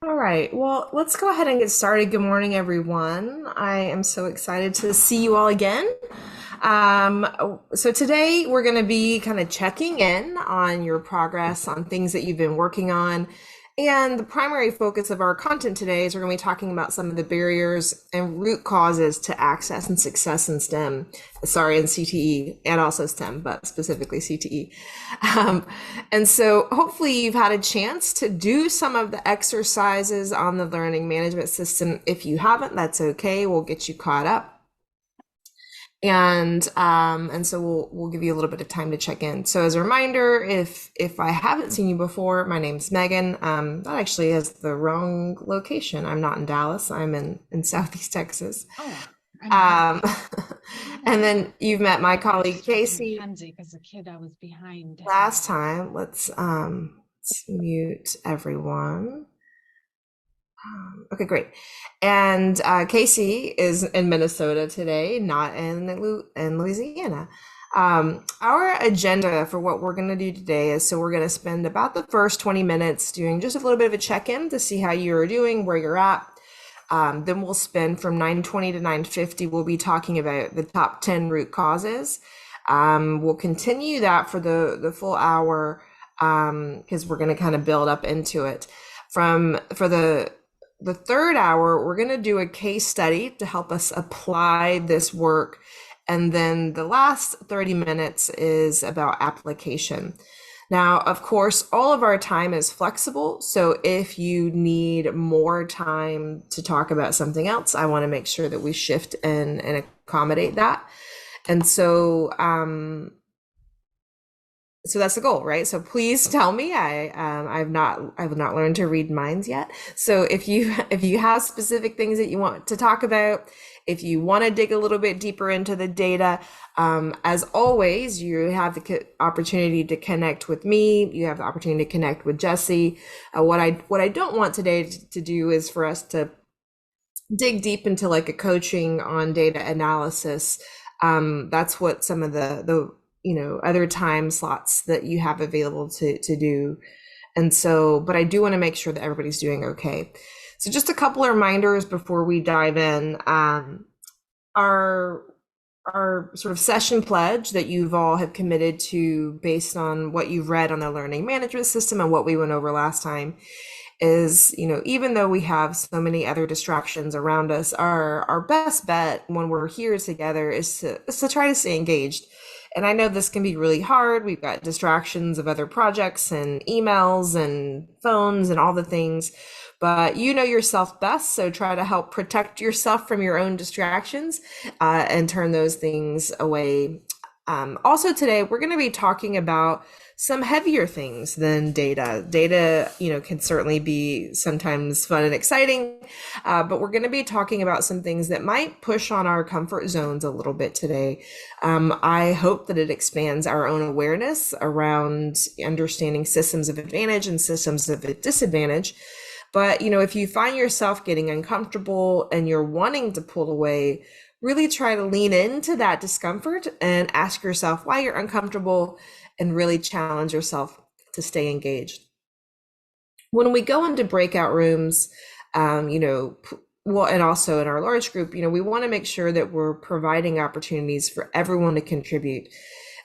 All right, well, let's go ahead and get started. Good morning, everyone. I am so excited to see you all again. So today we're going to be kind of checking in on your progress on things that you've been working on. And the primary focus of our content today is we're going to be talking about some of the barriers and root causes to access and success in STEM, sorry, in CTE and also STEM, but specifically CTE. And so hopefully you've had a chance to do some of the exercises on the learning management system. If you haven't, that's okay. We'll get you caught up. And so we'll give you a little bit of time to check in. So as a reminder, if I haven't seen you before, my name's Megan. That actually is the wrong location. I'm not in Dallas. I'm in Southeast Texas. Oh, Um, and then you've met my colleague Casey Kenzie, as a kid, I was behind. last time. Let's mute everyone. Okay, great. And Casey is in Minnesota today, not in Louisiana. Our agenda for what we're going to do today is so we're going to spend about the first 20 minutes doing just a little bit of a check-in to see how you're doing, where you're at. Then we'll spend from 9:20 to 9:50, we'll be talking about the top 10 root causes. We'll continue that for the full hour because we're going to kind of build up into it. For the third hour, we're going to do a case study to help us apply this work. And then the last 30 minutes is about application. Now, of course, all of our time is flexible. So if you need more time to talk about something else, I want to make sure that we shift and accommodate that. And so that's the goal, right? So please tell me. I've not learned to read minds yet. So if you have specific things that you want to talk about, if you want to dig a little bit deeper into the data, as always, you have the opportunity to connect with me. You have the opportunity to connect with Jesse. What I don't want today to do is for us to dig deep into like a coaching on data analysis. That's what some of the other time slots that you have available to do. And so, but I do want to make sure that everybody's doing okay. So just a couple of reminders before we dive in. Our sort of session pledge that you've all have committed to based on what you've read on the learning management system and what we went over last time is, even though we have so many other distractions around us, our best bet when we're here together is to try to stay engaged. And I know this can be really hard. We've got distractions of other projects and emails and phones and all the things, but you know yourself best. So try to help protect yourself from your own distractions and turn those things away. Also today, we're going to be talking about some heavier things than data. Data, can certainly be sometimes fun and exciting, but we're going to be talking about some things that might push on our comfort zones a little bit today. I hope that it expands our own awareness around understanding systems of advantage and systems of disadvantage. But, if you find yourself getting uncomfortable and you're wanting to pull away, really try to lean into that discomfort and ask yourself why you're uncomfortable and really challenge yourself to stay engaged. When we go into breakout rooms, well, and also in our large group, we want to make sure that we're providing opportunities for everyone to contribute,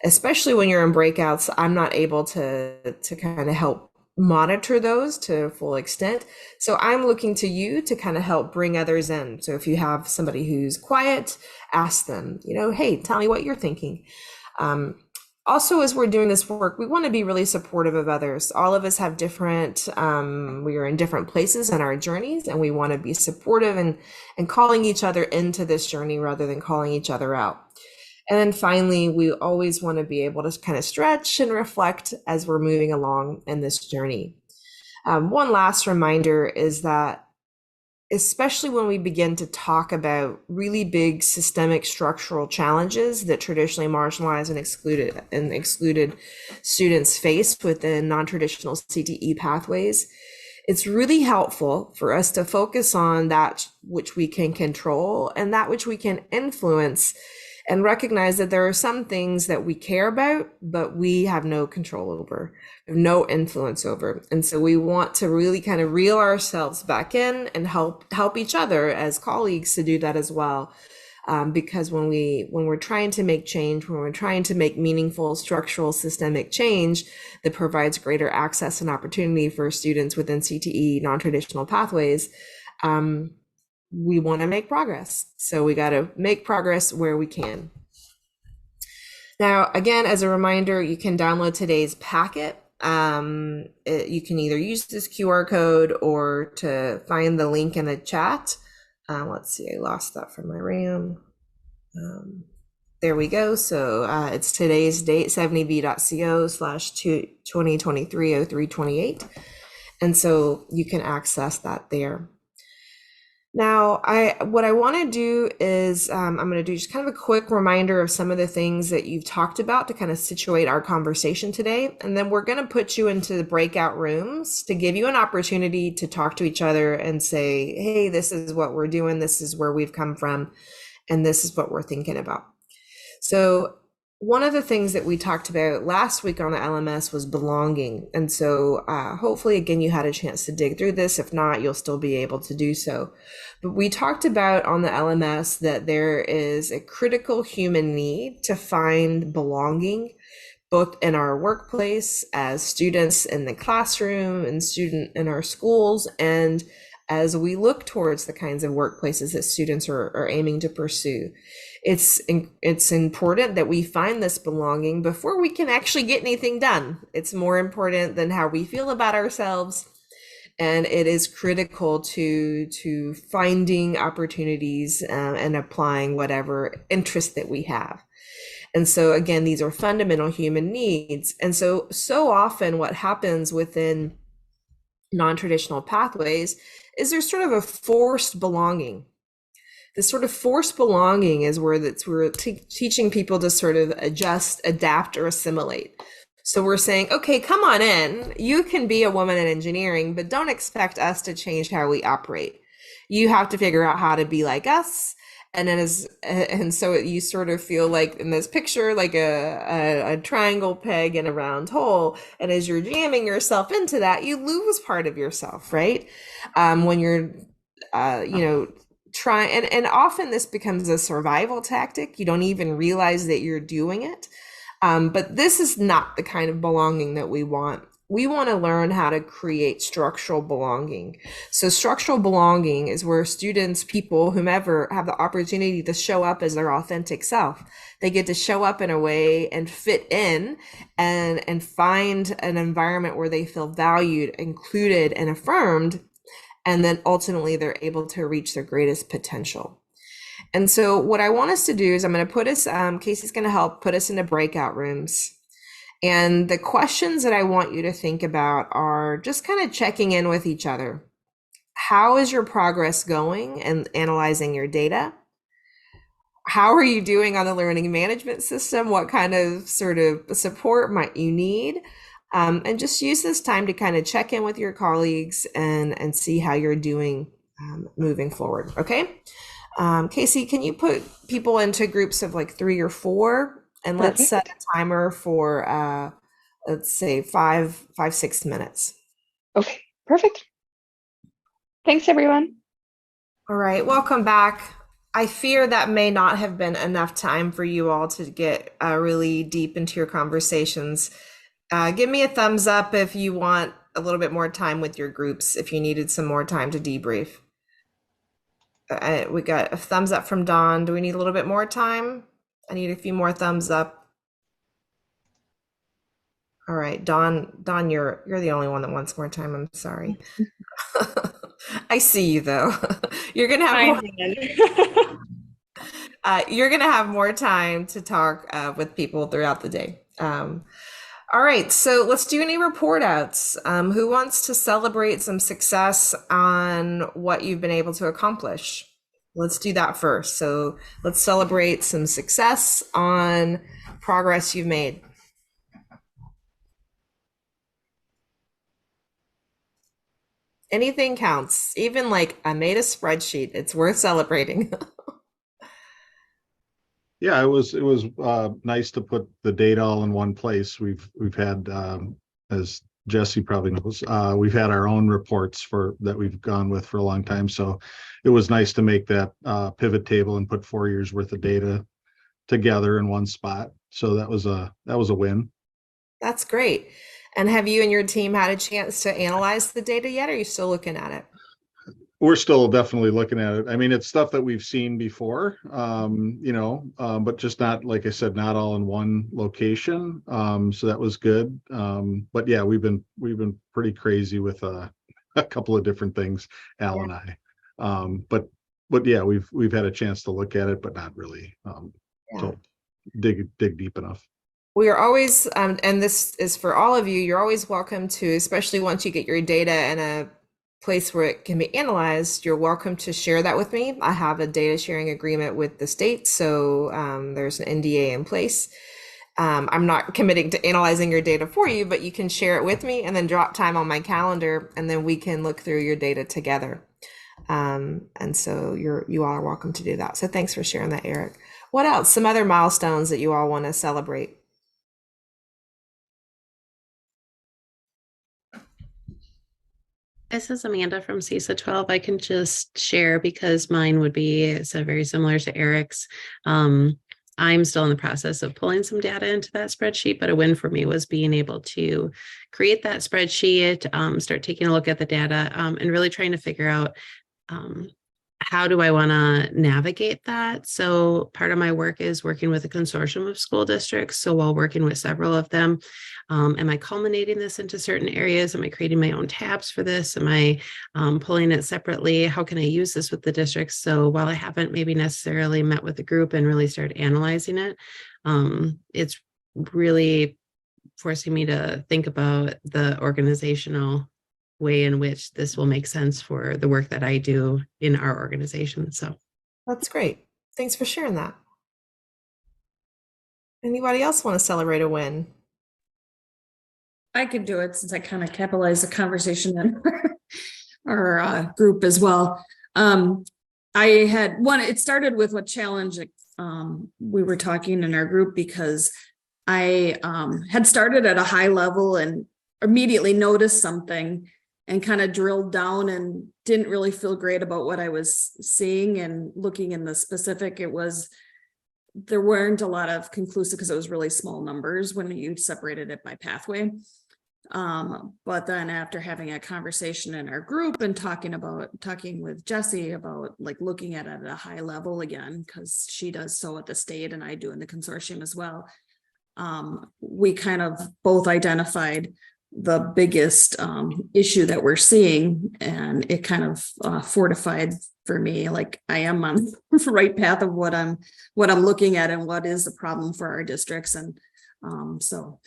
especially when you're in breakouts. I'm not able to kind of help monitor those to a full extent. So I'm looking to you to kind of help bring others in. So if you have somebody who's quiet, ask them, hey, tell me what you're thinking. Also, as we're doing this work, we want to be really supportive of others. All of us have different, we are in different places in our journeys, and we want to be supportive and calling each other into this journey rather than calling each other out. And then finally, we always want to be able to kind of stretch and reflect as we're moving along in this journey. One last reminder is that especially when we begin to talk about really big systemic structural challenges that traditionally marginalized and excluded students face within non-traditional CTE pathways, it's really helpful for us to focus on that which we can control and that which we can influence, and recognize that there are some things that we care about, but we have no control over, no influence over. And so we want to really kind of reel ourselves back in and help each other as colleagues to do that as well. Because when we're trying to make change, when we're trying to make meaningful structural systemic change that provides greater access and opportunity for students within CTE non-traditional pathways, we want to make progress. So we got to make progress where we can. Now, again, as a reminder, you can download today's packet. You can either use this QR code or to find the link in the chat. Let's see, I lost that from my RAM. There we go. So it's today's date, 70b.co/2023-0328. And so you can access that there. Now, what I want to do is I'm going to do just kind of a quick reminder of some of the things that you've talked about to kind of situate our conversation today. And then we're going to put you into the breakout rooms to give you an opportunity to talk to each other and say, hey, this is what we're doing. This is where we've come from. And this is what we're thinking about. So one of the things that we talked about last week on the LMS was belonging. And so hopefully, again, you had a chance to dig through this. If not, you'll still be able to do so. But we talked about on the LMS that there is a critical human need to find belonging, both in our workplace, as students in the classroom, and student in our schools, and as we look towards the kinds of workplaces that students are aiming to pursue. It's important that we find this belonging before we can actually get anything done. It's more important than how we feel about ourselves. And it is critical to finding opportunities and applying whatever interest that we have. And so again, these are fundamental human needs. And so often what happens within non-traditional pathways is there's sort of a forced belonging. This sort of forced belonging is where we're teaching people to sort of adjust, adapt, or assimilate. So we're saying, okay, come on in. You can be a woman in engineering, but don't expect us to change how we operate. You have to figure out how to be like us. And so you sort of feel like in this picture, like a triangle peg in a round hole. And as you're jamming yourself into that, you lose part of yourself, right? When you're, trying, and often this becomes a survival tactic. You don't even realize that you're doing it. But this is not the kind of belonging that we want. We want to learn how to create structural belonging. So structural belonging is where students, people, whomever, have the opportunity to show up as their authentic self. They get to show up in a way and fit in and find an environment where they feel valued, included, and affirmed. And then ultimately they're able to reach their greatest potential. And so what I want us to do is I'm going to put us, Casey's going to help put us into breakout rooms. And the questions that I want you to think about are just kind of checking in with each other. How is your progress going and analyzing your data? How are you doing on the learning management system? What kind of sort of support might you need? And just use this time to kind of check in with your colleagues and see how you're doing moving forward. Okay. Casey, can you put people into groups of like 3 or 4? And let's set a timer for, let's say 6 minutes. Okay, perfect. Thanks, everyone. All right, welcome back. I fear that may not have been enough time for you all to get really deep into your conversations. Give me a thumbs up if you want a little bit more time with your groups, if you needed some more time to debrief. We got a thumbs up from Dawn. Do we need a little bit more time? I need a few more thumbs up. All right, Dawn, you're the only one that wants more time. I'm sorry. I see you though. You're gonna have more time to talk with people throughout the day. All right, so let's do any report outs. Who wants to celebrate some success on what you've been able to accomplish? Let's do that first. So let's celebrate some success on progress you've made. Anything counts, even like I made a spreadsheet. It's worth celebrating. Yeah, it was nice to put the data all in one place. We've had as Jesse probably knows, we've had our own reports for that we've gone with for a long time. So it was nice to make that pivot table and put 4 years worth of data together in one spot. So that was a win. That's great. And have you and your team had a chance to analyze the data yet? Or are you still looking at it? We're still definitely looking at it. I mean, it's stuff that we've seen before, but just not, like I said, not all in one location. So that was good. But yeah, we've been pretty crazy with a couple of different things, Al Yeah. and I. But yeah, we've had a chance to look at it, but not really Yeah. to dig deep enough. We are always, and this is for all of you, you're always welcome to, especially once you get your data in a place where it can be analyzed, you're welcome to share that with me. I have a data sharing agreement with the state, so there's an NDA in place. I'm not committing to analyzing your data for you, but you can share it with me and then drop time on my calendar, and then we can look through your data together. And so you all are welcome to do that. So thanks for sharing that, Eric. What else? Some other milestones that you all want to celebrate? This is Amanda from CISA 12. I can just share because mine would be so very similar to Eric's. I'm still in the process of pulling some data into that spreadsheet, but a win for me was being able to create that spreadsheet, start taking a look at the data, and really trying to figure out how do I want to navigate that? So part of my work is working with a consortium of school districts. So while working with several of them, am I culminating this into certain areas? Am I creating my own tabs for this? Am I pulling it separately? How can I use this with the districts? So while I haven't maybe necessarily met with the group and really started analyzing it, it's really forcing me to think about the organizational way in which this will make sense for the work that I do in our organization. So That's great. Thanks for sharing that. Anybody else want to celebrate a win? I could do it since I kind of capitalized the conversation in our group as well. I had one, it started with what challenge we were talking in our group because I had started at a high level and immediately noticed something and kind of drilled down and didn't really feel great about what I was seeing and looking in the specific. There weren't a lot of conclusive because it was really small numbers when you separated it by pathway. But then after having a conversation in our group and talking with Jessie about like looking at it at a high level again, because she does so at the state and I do in the consortium as well. We kind of both identified the biggest issue that we're seeing, and it kind of fortified for me, like I am on the right path of what I'm looking at and what is the problem for our districts, and so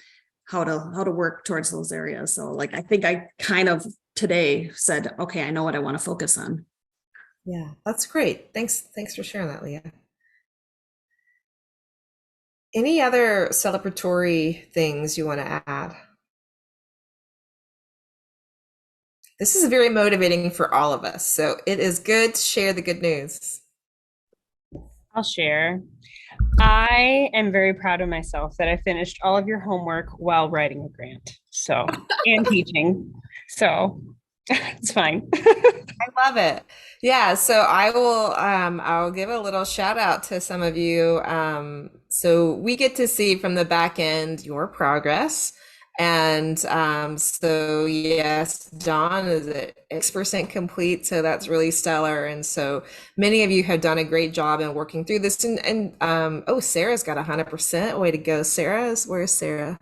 how to work towards those areas. So like I think I kind of today said, okay, I know what I want to focus on. Yeah, that's great. Thanks for sharing that, Leah. Any other celebratory things you want to add? This is very motivating for all of us, so it is good to share the good news. I'll share. I am very proud of myself that I finished all of your homework while writing a grant. So, and teaching. So, it's fine. I love it. Yeah, so I'll give a little shout out to some of you. So we get to see from the back end your progress. And so yes, Dawn is at X% complete, so that's really stellar. And so many of you have done a great job in working through this. And oh, Sarah's got 100%. Way to go, Sarah. Where's Sarah?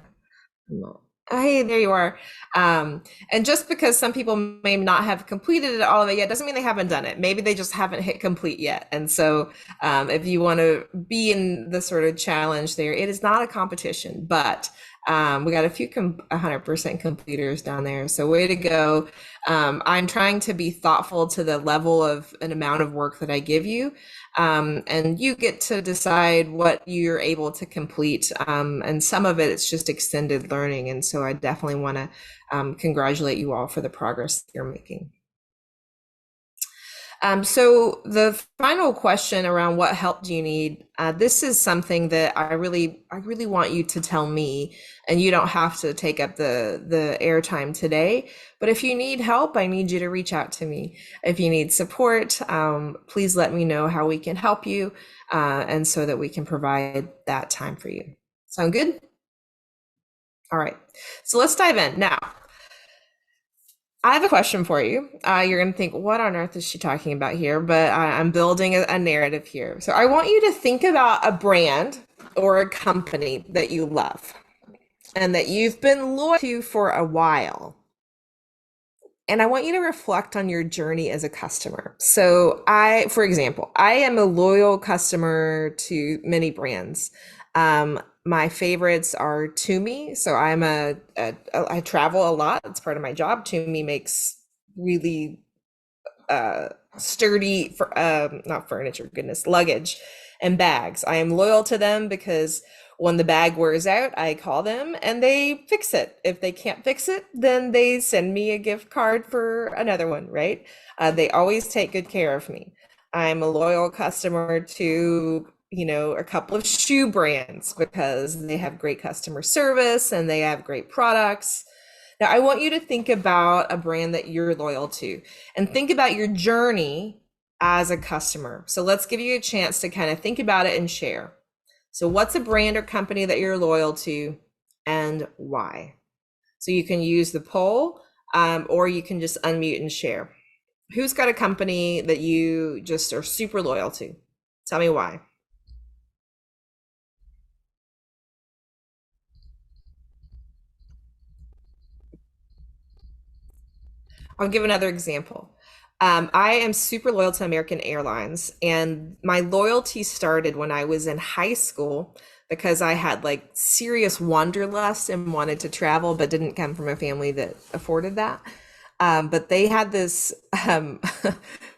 Hey, there you are. And just because some people may not have completed all of it yet, doesn't mean they haven't done it. Maybe they just haven't hit complete yet. And so if you want to be in the sort of challenge there, it is not a competition, but we got a few 100% completers down there. So way to go. I'm trying to be thoughtful to the level of an amount of work that I give you. And you get to decide what you're able to complete. And some of it's just extended learning. And so I definitely want to congratulate you all for the progress that you're making. So the final question around what help do you need? This is something that I really want you to tell me, and you don't have to take up the airtime today. But if you need help, I need you to reach out to me. If you need support, please let me know how we can help you, and so that we can provide that time for you. Sound good? All right. So let's dive in now. I have a question for you. You're going to think, what on earth is she talking about here? But I'm building a narrative here. So I want you to think about a brand or a company that you love and that you've been loyal to for a while. And I want you to reflect on your journey as a customer. So for example, I am a loyal customer to many brands. My favorites are Tumi. So I travel a lot. It's part of my job. Tumi makes really sturdy, not furniture, goodness, luggage and bags. I am loyal to them because when the bag wears out, I call them and they fix it. If they can't fix it, then they send me a gift card for another one, right? They always take good care of me. I'm a loyal customer to a couple of shoe brands because they have great customer service and they have great products. Now, I want you to think about a brand that you're loyal to and think about your journey as a customer. So let's give you a chance to kind of think about it and share. So what's a brand or company that you're loyal to and why? So you can use the poll, or you can just unmute and share. Who's got a company that you just are super loyal to? Tell me why. I'll give another example. I am super loyal to American Airlines, and my loyalty started when I was in high school because I had like serious wanderlust and wanted to travel, but didn't come from a family that afforded that. But they had this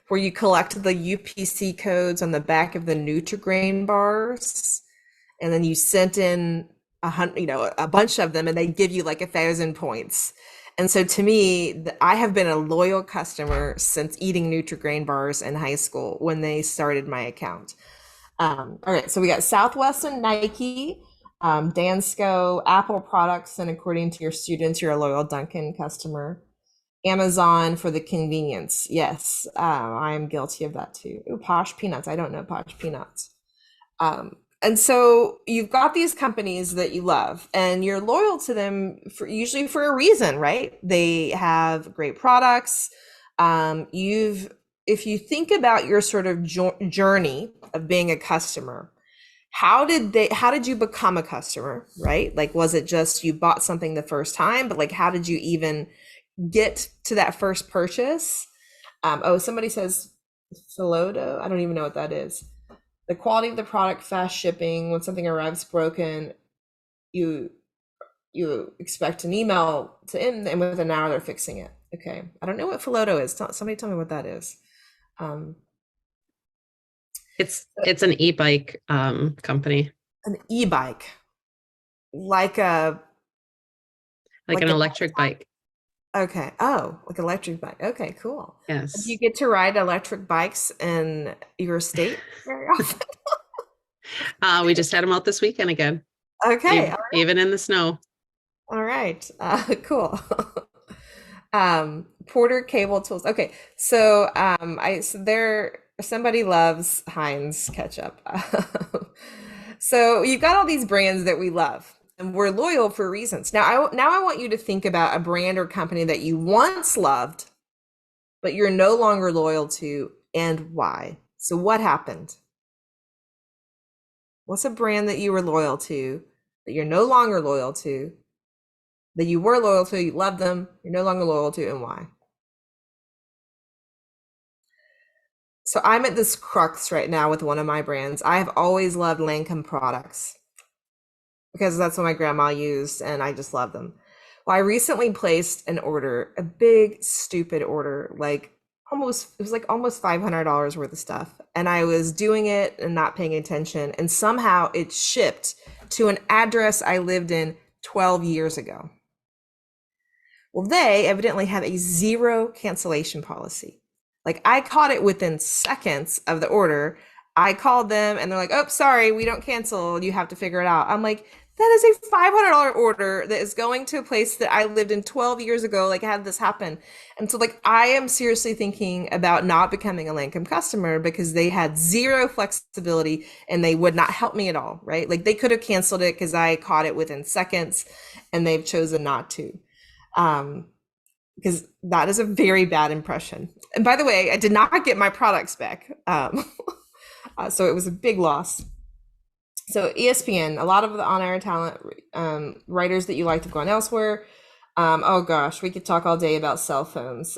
where you collect the UPC codes on the back of the Nutri-Grain bars, and then you sent in a bunch of them, and they give you like 1,000 points. And so to me, I have been a loyal customer since eating Nutri-Grain bars in high school when they started my account. All right, so we got Southwest and Nike, Dansko, Apple products, and according to your students, you're a loyal Dunkin' customer. Amazon for the convenience. Yes, I am guilty of that too. Ooh, Posh Peanuts. I don't know Posh Peanuts. And so you've got these companies that you love and you're loyal to them usually for a reason, right? They have great products. If you think about your sort of journey of being a customer, how did you become a customer, right? Like, was it just you bought something the first time, but like, how did you even get to that first purchase? Somebody says Philodo. I don't even know what that is. The quality of the product, fast shipping. When something arrives broken, you expect an email to in, and within an hour they're fixing it. Okay, I don't know what Philodo is. Somebody tell me what that is. It's an e-bike company. An e-bike, like an electric bike. Okay. Oh, like electric bike. Okay, cool. Yes. Do you get to ride electric bikes in your state very often? We just had them out this weekend again. Okay. Even in the snow. All right. Cool. Porter Cable Tools. Okay. So somebody loves Heinz ketchup. So you've got all these brands that we love. And we're loyal for reasons. Now I want you to think about a brand or company that you once loved, but you're no longer loyal to, and why. So what happened? What's a brand that you were loyal to, that you're no longer loyal to, that you were loyal to, you love them, you're no longer loyal to, and why? So I'm at this crux right now with one of my brands. I have always loved Lancome products, because that's what my grandma used and I just love them. Well, I recently placed an order, a big, stupid order, it was like almost $500 worth of stuff. And I was doing it and not paying attention. And somehow it shipped to an address I lived in 12 years ago. Well, they evidently have a 0 cancellation policy. Like I caught it within seconds of the order. I called them and they're like, oh, sorry, we don't cancel. You have to figure it out. I'm like, that is a $500 order that is going to a place that I lived in 12 years ago. Like, I had this happen. And so, like, I am seriously thinking about not becoming a Lancome customer because they had zero flexibility and they would not help me at all, right? Like, they could have canceled it because I caught it within seconds and they've chosen not to. Because that is a very bad impression. And by the way, I did not get my products back. So it was a big loss. So ESPN, a lot of the on-air talent writers that you like have gone elsewhere. Oh gosh, we could talk all day about cell phones,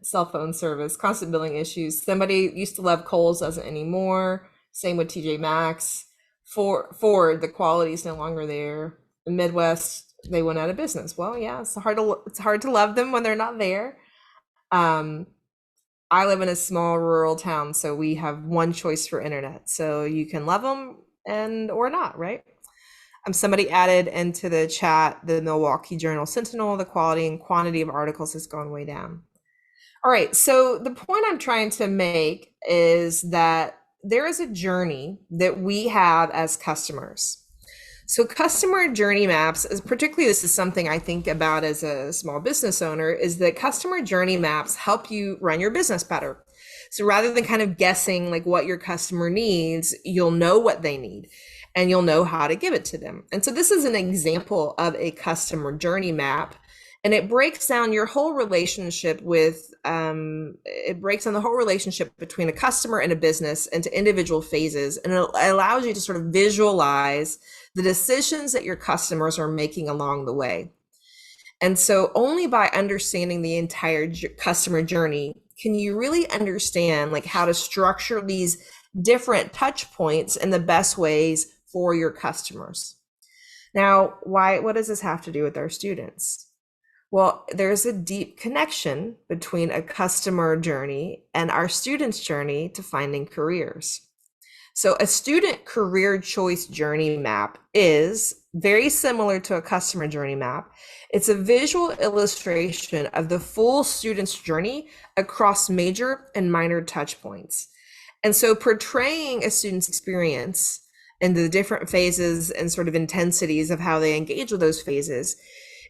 cell phone service, constant billing issues. Somebody used to love Kohl's, doesn't anymore. Same with TJ Maxx. Ford, the quality is no longer there. The Midwest, they went out of business. Well, yeah, it's hard to love them when they're not there. I live in a small rural town, so we have one choice for internet. So you can love them or not, right? Somebody added into the chat the Milwaukee Journal Sentinel, the quality and quantity of articles has gone way down. All right, so the point I'm trying to make is that there is a journey that we have as customers. So customer journey maps, particularly this is something I think about as a small business owner, is that customer journey maps help you run your business better. So rather than kind of guessing like what your customer needs, you'll know what they need and you'll know how to give it to them. And so this is an example of a customer journey map, and it breaks down your whole relationship with, it breaks down the whole relationship between a customer and a business into individual phases. And it allows you to sort of visualize the decisions that your customers are making along the way. And so only by understanding the entire customer journey can you really understand like how to structure these different touch points in the best ways for your customers. Now, what does this have to do with our students? Well, there's a deep connection between a customer journey and our students' journey to finding careers. So a student career choice journey map is very similar to a customer journey map. It's a visual illustration of the full student's journey across major and minor touch points. And so portraying a student's experience and the different phases and sort of intensities of how they engage with those phases,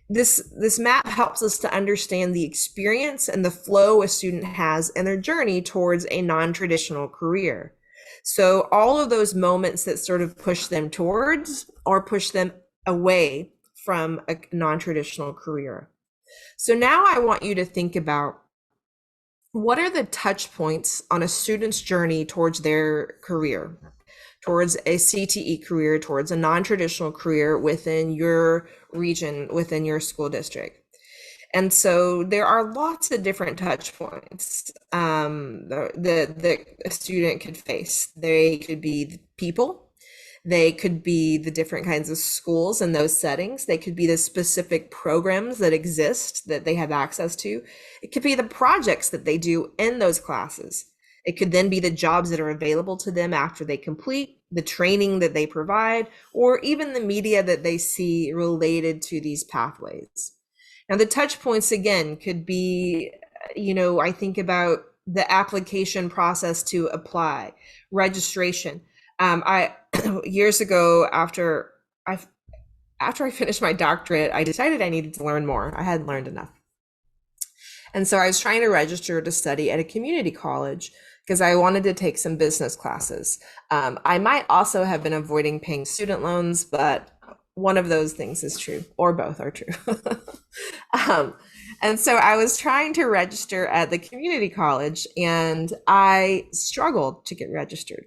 this map helps us to understand the experience and the flow a student has in their journey towards a non-traditional career. So all of those moments that sort of push them towards or push them away from a non-traditional career. So now I want you to think about what are the touch points on a student's journey towards their career, towards a CTE career, towards a non-traditional career within your region, within your school district. And so there are lots of different touch points that a student could face. They could be the people. They could be the different kinds of schools and those settings. They could be the specific programs that exist that they have access to. It could be the projects that they do in those classes. It could then be the jobs that are available to them after they complete, the training that they provide, or even the media that they see related to these pathways. Now, the touch points, again, could be, I think about the application process to apply, registration. Years ago, after I finished my doctorate, I decided I needed to learn more. I hadn't learned enough. And so I was trying to register to study at a community college because I wanted to take some business classes. I might also have been avoiding paying student loans, but one of those things is true, or both are true. And so I was trying to register at the community college, and I struggled to get registered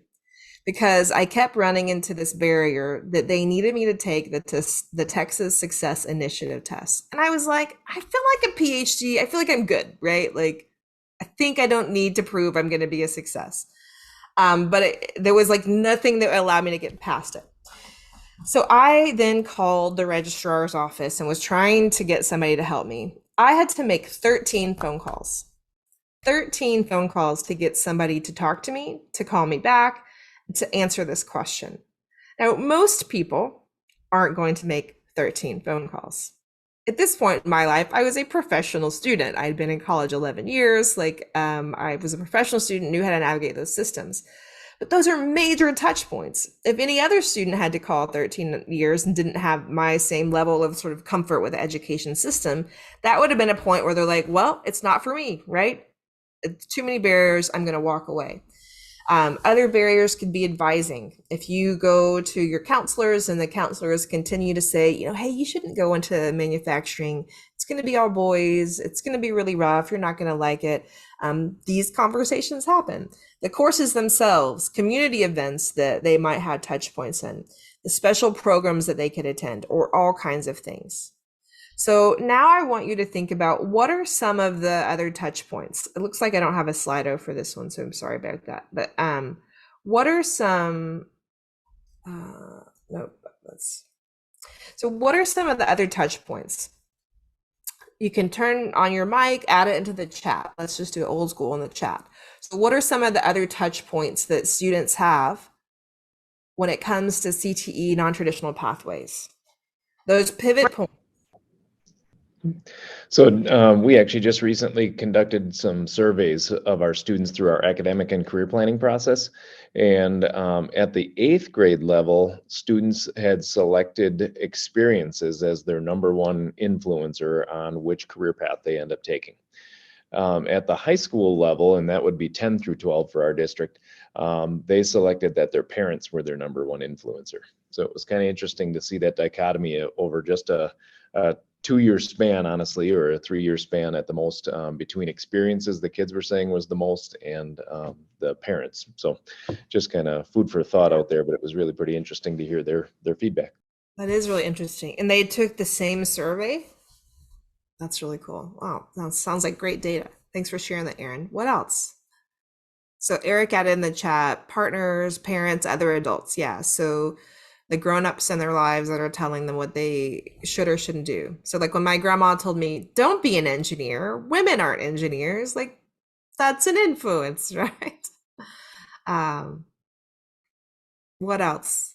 because I kept running into this barrier that they needed me to take the Texas Success Initiative test. And I was like, I feel like a PhD. I feel like I'm good, right? Like, I think I don't need to prove I'm going to be a success. But there was like nothing that allowed me to get past it. So I then called the registrar's office and was trying to get somebody to help me. I had to make 13 phone calls to get somebody to talk to me, to call me back, to answer this question. Now, most people aren't going to make 13 phone calls. at this point in my life, I was a professional student. I'd been in college 11 years. I was a professional student, knew how to navigate those systems. But those are major touch points. If any other student had to call 13 years and didn't have my same level of sort of comfort with the education system, that would have been a point where they're like, well, it's not for me, right? It's too many barriers. I'm going to walk away. Other barriers could be advising. If you go to your counselors and the counselors continue to say, hey, you shouldn't go into manufacturing. It's going to be all boys. It's going to be really rough. You're not going to like it. These conversations happen. The courses themselves, community events that they might have touch points in, the special programs that they could attend, or all kinds of things. So now I want you to think about what are some of the other touch points. It looks like I don't have a Slido for this one, so I'm sorry about that. But what are some, what are some of the other touch points? You can turn on your mic, add it into the chat. Let's just do it old school in the chat. So what are some of the other touch points that students have when it comes to CTE non-traditional pathways? Those pivot points. So we actually just recently conducted some surveys of our students through our academic and career planning process. And at the 8th grade level, students had selected experiences as their #1 influencer on which career path they end up taking. At the high school level, and that would be 10 through 12 for our district, they selected that their parents were their #1 influencer. So it was kind of interesting to see that dichotomy over just a 2-year span, honestly, or a 3-year span at the most, between experiences the kids were saying was the most and the parents. So just kind of food for thought out there, but it was really pretty interesting to hear their feedback. That is really interesting. And they took the same survey? That's really cool. Wow, that sounds like great data. Thanks for sharing that, Erin. What else? So Eric added in the chat, partners, parents, other adults. Yeah, so the grown-ups in their lives that are telling them what they should or shouldn't do. So like when my grandma told me, don't be an engineer, women aren't engineers, like that's an influence, right? What else?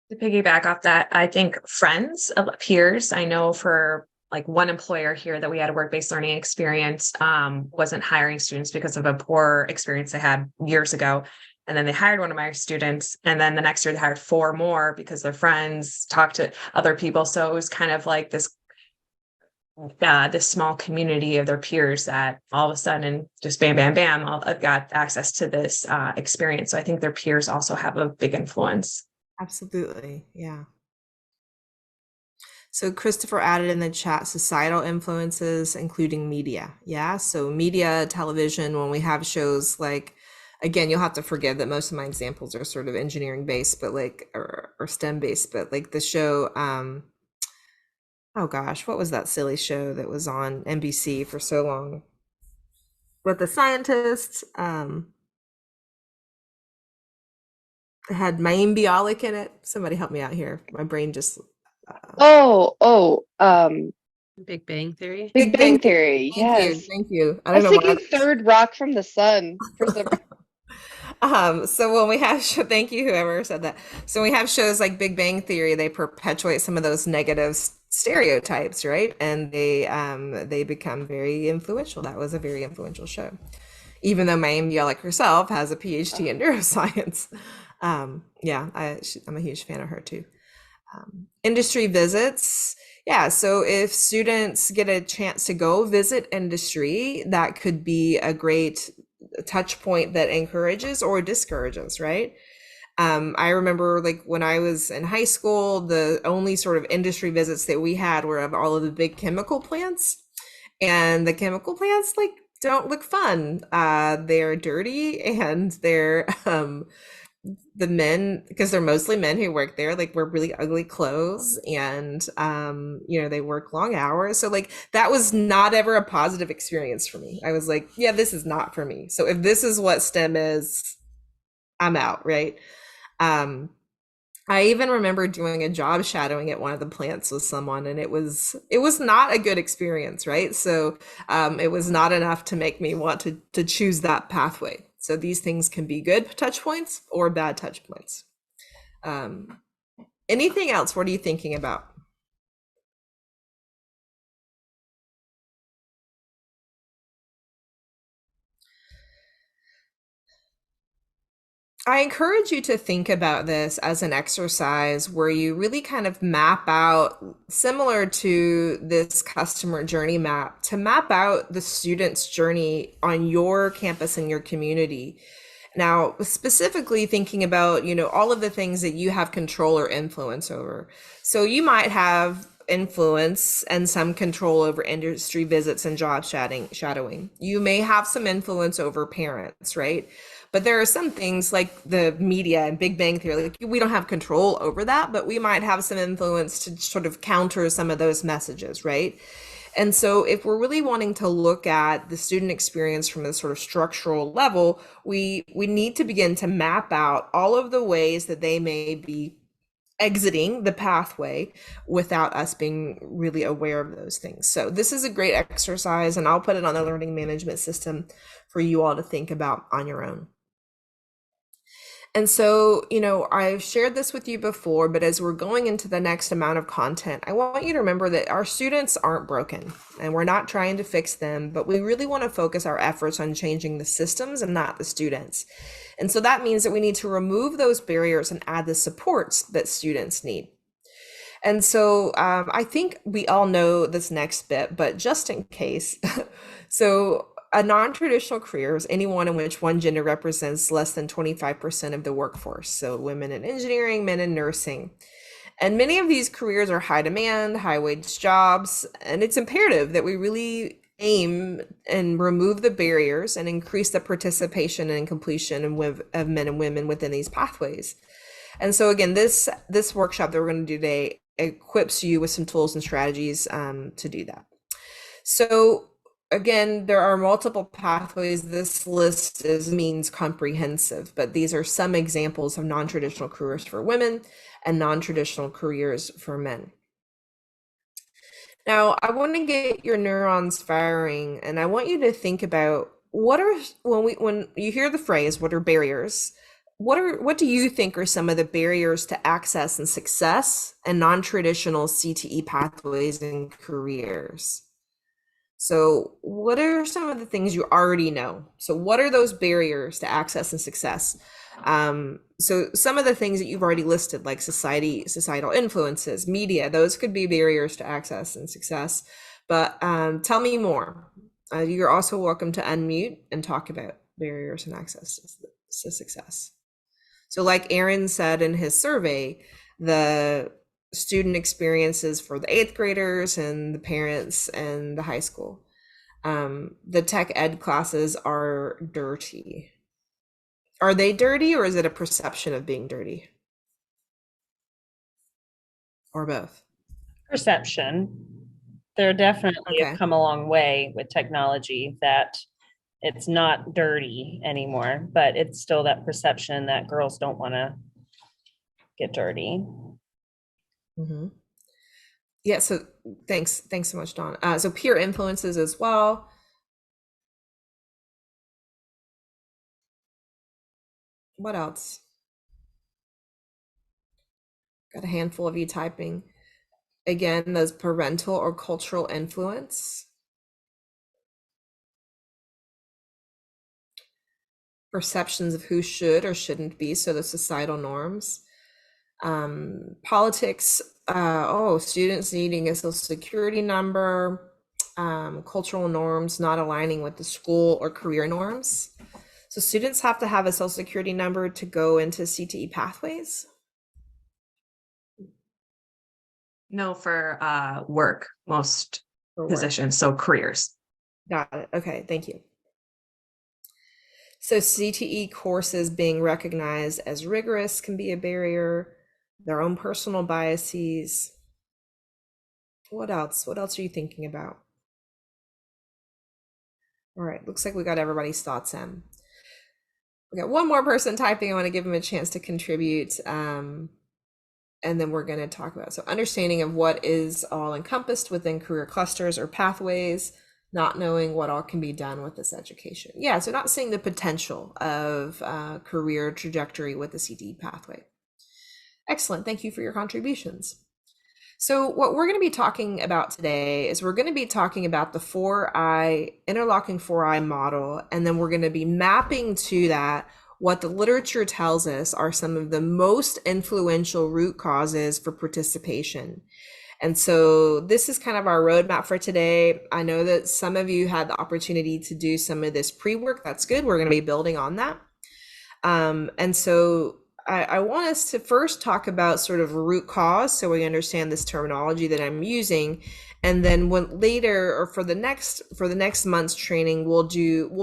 To piggyback off that, I think friends, peers, I know for like one employer here that we had a work-based learning experience, wasn't hiring students because of a poor experience they had years ago. And then they hired one of my students, and then the next year they hired 4 more because their friends talked to other people. So it was kind of like this small community of their peers that all of a sudden just bam, bam, bam, I've got access to this experience. So I think their peers also have a big influence. Absolutely, yeah. So Christopher added in the chat societal influences, including media. Yeah, so media, television, when we have shows like, again, you'll have to forgive that most of my examples are sort of engineering based, but like, or STEM based, but like the show, oh gosh, what was that silly show that was on NBC for so long? With the scientists, it had Mayim Bialik in it. Somebody help me out here. My brain just. Big Bang Theory. Big Bang Theory. Thank you. I was thinking Third Rock from the Sun for some. So when we have thank you whoever said that. So when we have shows like Big Bang Theory, they perpetuate some of those negative stereotypes, right? And they become very influential. That was a very influential show, even though Mayim Bialik herself has a PhD in neuroscience. Yeah, I'm a huge fan of her too. Industry visits. Yeah, so if students get a chance to go visit industry, that could be a great touch point that encourages or discourages, right? I remember like when I was in high school, the only sort of industry visits that we had were of all of the big chemical plants, and the chemical plants like don't look fun. They're dirty, and they're the men, because they're mostly men who work there, like wear really ugly clothes, and they work long hours. So like that was not ever a positive experience for me. I was like, yeah, this is not for me. So if this is what STEM is, I'm out, right? I even remember doing a job shadowing at one of the plants with someone, and it was not a good experience, right? So it was not enough to make me want to choose that pathway. So these things can be good touch points or bad touch points. Anything else? What are you thinking about? I encourage you to think about this as an exercise where you really kind of map out, similar to this customer journey map, to map out the student's journey on your campus and your community. Now, specifically thinking about, all of the things that you have control or influence over. So you might have influence and some control over industry visits and job shadowing. You may have some influence over parents, right? But there are some things like the media and Big Bang Theory, like we don't have control over that, but we might have some influence to sort of counter some of those messages, right? And so if we're really wanting to look at the student experience from a sort of structural level, we need to begin to map out all of the ways that they may be exiting the pathway without us being really aware of those things. So this is a great exercise, and I'll put it on the learning management system for you all to think about on your own. And so, I've shared this with you before, but as we're going into the next amount of content, I want you to remember that our students aren't broken and we're not trying to fix them, but we really want to focus our efforts on changing the systems and not the students. And so that means that we need to remove those barriers and add the supports that students need. And so I think we all know this next bit, but just in case, so a non-traditional career is anyone in which one gender represents less than 25% of the workforce. So women in engineering, men in nursing. And many of these careers are high demand, high wage jobs, and it's imperative that we really aim and remove the barriers and increase the participation and completion of men and women within these pathways. And so again, this workshop that we're going to do today equips you with some tools and strategies to do that. So again, there are multiple pathways. This list means comprehensive, but these are some examples of non-traditional careers for women and non-traditional careers for men. Now, I want to get your neurons firing, and I want you to think about when you hear the phrase, what are barriers? What do you think are some of the barriers to access and success and non-traditional CTE pathways and careers? So what are some of the things you already know? So what are those barriers to access and success? So some of the things that you've already listed, like societal influences, media, those could be barriers to access and success. But tell me more. You're also welcome to unmute and talk about barriers and access to success. So like Aaron said in his survey, the student experiences for the 8th graders and the parents and the high school. The tech ed classes are dirty. Are they dirty, or is it a perception of being dirty? Or both? Perception. They're definitely Okay. have come a long way with technology that it's not dirty anymore, but it's still that perception that girls don't want to get dirty. Mm-hmm. Yeah, so thanks so much, Dawn. So peer influences as well. What else? Got a handful of you typing. Again, those parental or cultural influence. Perceptions of who should or shouldn't be, so the societal norms. Politics, students needing a social security number, cultural norms not aligning with the school or career norms. So students have to have a social security number to go into CTE pathways? No, for work, most For work. positions, so careers. Got it. Okay, thank you. So CTE courses being recognized as rigorous can be a barrier. Their own personal biases. What else? What else are you thinking about? All right, looks like we got everybody's thoughts in. We got one more person typing. I want to give them a chance to contribute. And then we're going to talk about understanding of what is all encompassed within career clusters or pathways, not knowing what all can be done with this education. Yeah, so not seeing the potential of career trajectory with the CTE pathway. Excellent. Thank you for your contributions. So what we're going to be talking about today is we're going to be talking about the 4I, interlocking 4I model, and then we're going to be mapping to that what the literature tells us are some of the most influential root causes for participation. And so this is kind of our roadmap for today. I know that some of you had the opportunity to do some of this pre-work. That's good. We're going to be building on that. And so I want us to first talk about sort of root cause, so we understand this terminology that I'm using, and then when later or for the next month's training, we'll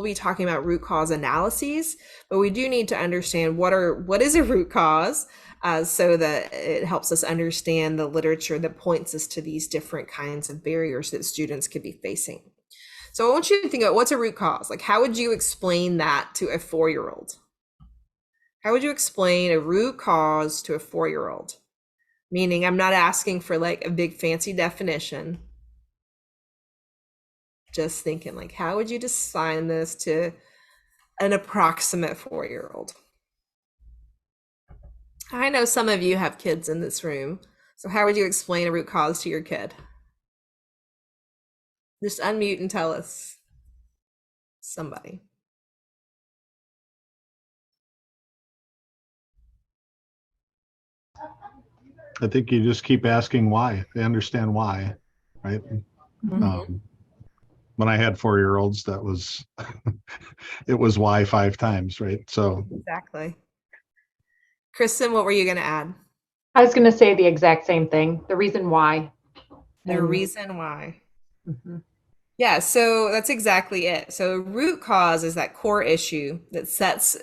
be talking about root cause analyses. But we do need to understand what is a root cause, so that it helps us understand the literature that points us to these different kinds of barriers that students could be facing. So I want you to think about what's a root cause. Like, how would you explain that to a 4-year-old? How would you explain a root cause to a 4-year-old? Meaning, I'm not asking for like a big fancy definition. Just thinking like, how would you assign this to an approximate 4-year-old? I know some of you have kids in this room. So how would you explain a root cause to your kid? Just unmute and tell us. Somebody. I think you just keep asking why. They understand why, right? When I had 4-year-olds, that was it was why 5 times, right? So exactly. Kristen, what were you going to add? I was going to say the exact same thing. The reason why. The reason why. Yeah, so that's exactly it. So root cause is that core issue that sets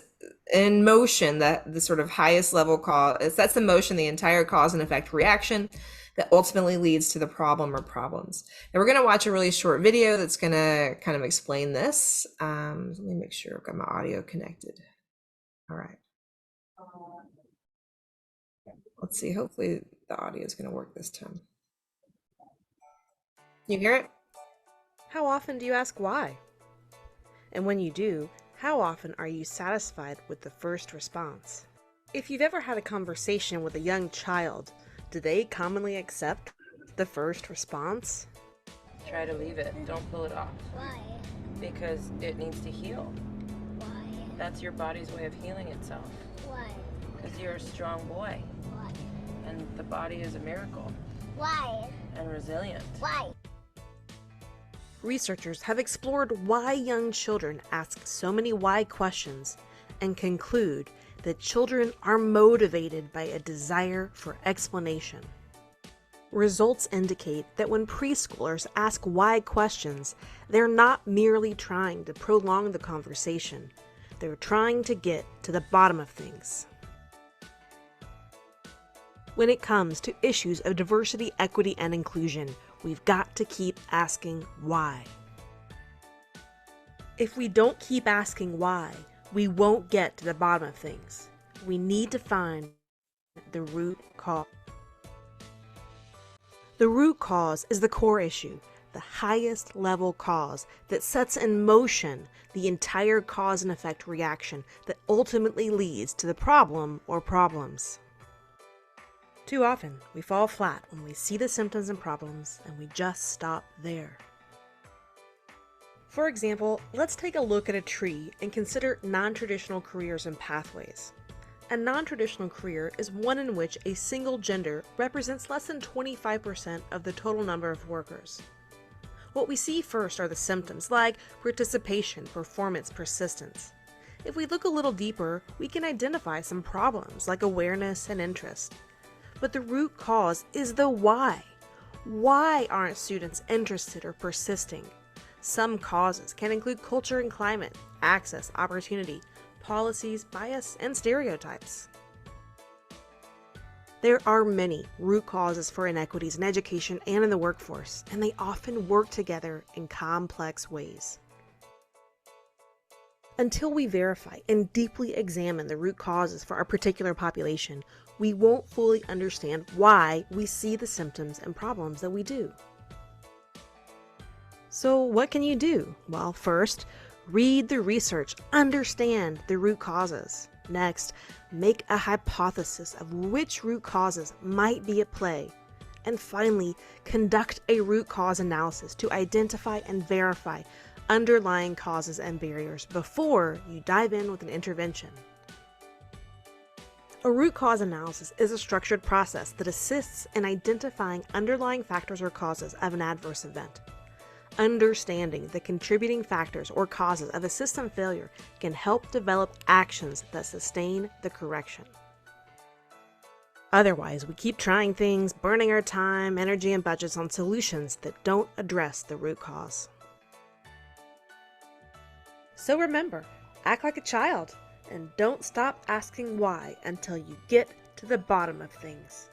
in motion the sort of highest level cause. It sets in motion the entire cause and effect reaction that ultimately leads to the problem or problems. And we're going to watch a really short video that's going to kind of explain this. Let me make sure I've got my audio connected. All right. Let's see. Hopefully the audio is going to work this time. You hear it? How often do you ask why? And when you do, how often are you satisfied with the first response? If you've ever had a conversation with a young child, do they commonly accept the first response? Try to leave it. Don't pull it off. Why? Because it needs to heal. Why? That's your body's way of healing itself. Why? Because you're a strong boy. Why? And the body is a miracle. Why? And resilient. Why? Researchers have explored why young children ask so many why questions and conclude that children are motivated by a desire for explanation. Results indicate that when preschoolers ask why questions, they're not merely trying to prolong the conversation. They're trying to get to the bottom of things. When it comes to issues of diversity, equity, and inclusion, we've got to keep asking why. If we don't keep asking why, we won't get to the bottom of things. We need to find the root cause. The root cause is the core issue, the highest level cause that sets in motion the entire cause and effect reaction that ultimately leads to the problem or problems. Too often, we fall flat when we see the symptoms and problems and we just stop there. For example, let's take a look at a tree and consider non-traditional careers and pathways. A non-traditional career is one in which a single gender represents less than 25% of the total number of workers. What we see first are the symptoms like participation, performance, persistence. If we look a little deeper, we can identify some problems like awareness and interest. But the root cause is the why. Why aren't students interested or persisting? Some causes can include culture and climate, access, opportunity, policies, bias, and stereotypes. There are many root causes for inequities in education and in the workforce, and they often work together in complex ways. Until we verify and deeply examine the root causes for our particular population, we won't fully understand why we see the symptoms and problems that we do. So what can you do? Well, first, read the research, understand the root causes. Next, make a hypothesis of which root causes might be at play. And finally, conduct a root cause analysis to identify and verify underlying causes and barriers before you dive in with an intervention. A root cause analysis is a structured process that assists in identifying underlying factors or causes of an adverse event. Understanding the contributing factors or causes of a system failure can help develop actions that sustain the correction. Otherwise, we keep trying things, burning our time, energy, and budgets on solutions that don't address the root cause. So remember, act like a child, and don't stop asking why until you get to the bottom of things.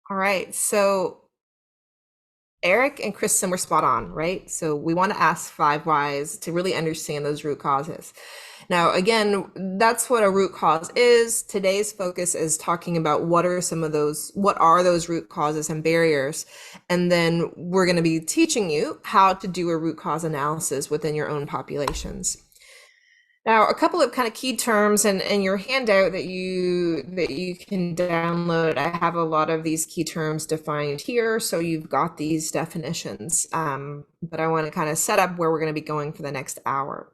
All right, so Eric and Kristen were spot on, right? So we want to ask 5 whys to really understand those root causes. Now, again, that's what a root cause is. Today's focus is talking about what are those root causes and barriers. And then we're going to be teaching you how to do a root cause analysis within your own populations. Now, a couple of kind of key terms in your handout that you can download. I have a lot of these key terms defined here, so you've got these definitions. But I want to kind of set up where we're going to be going for the next hour.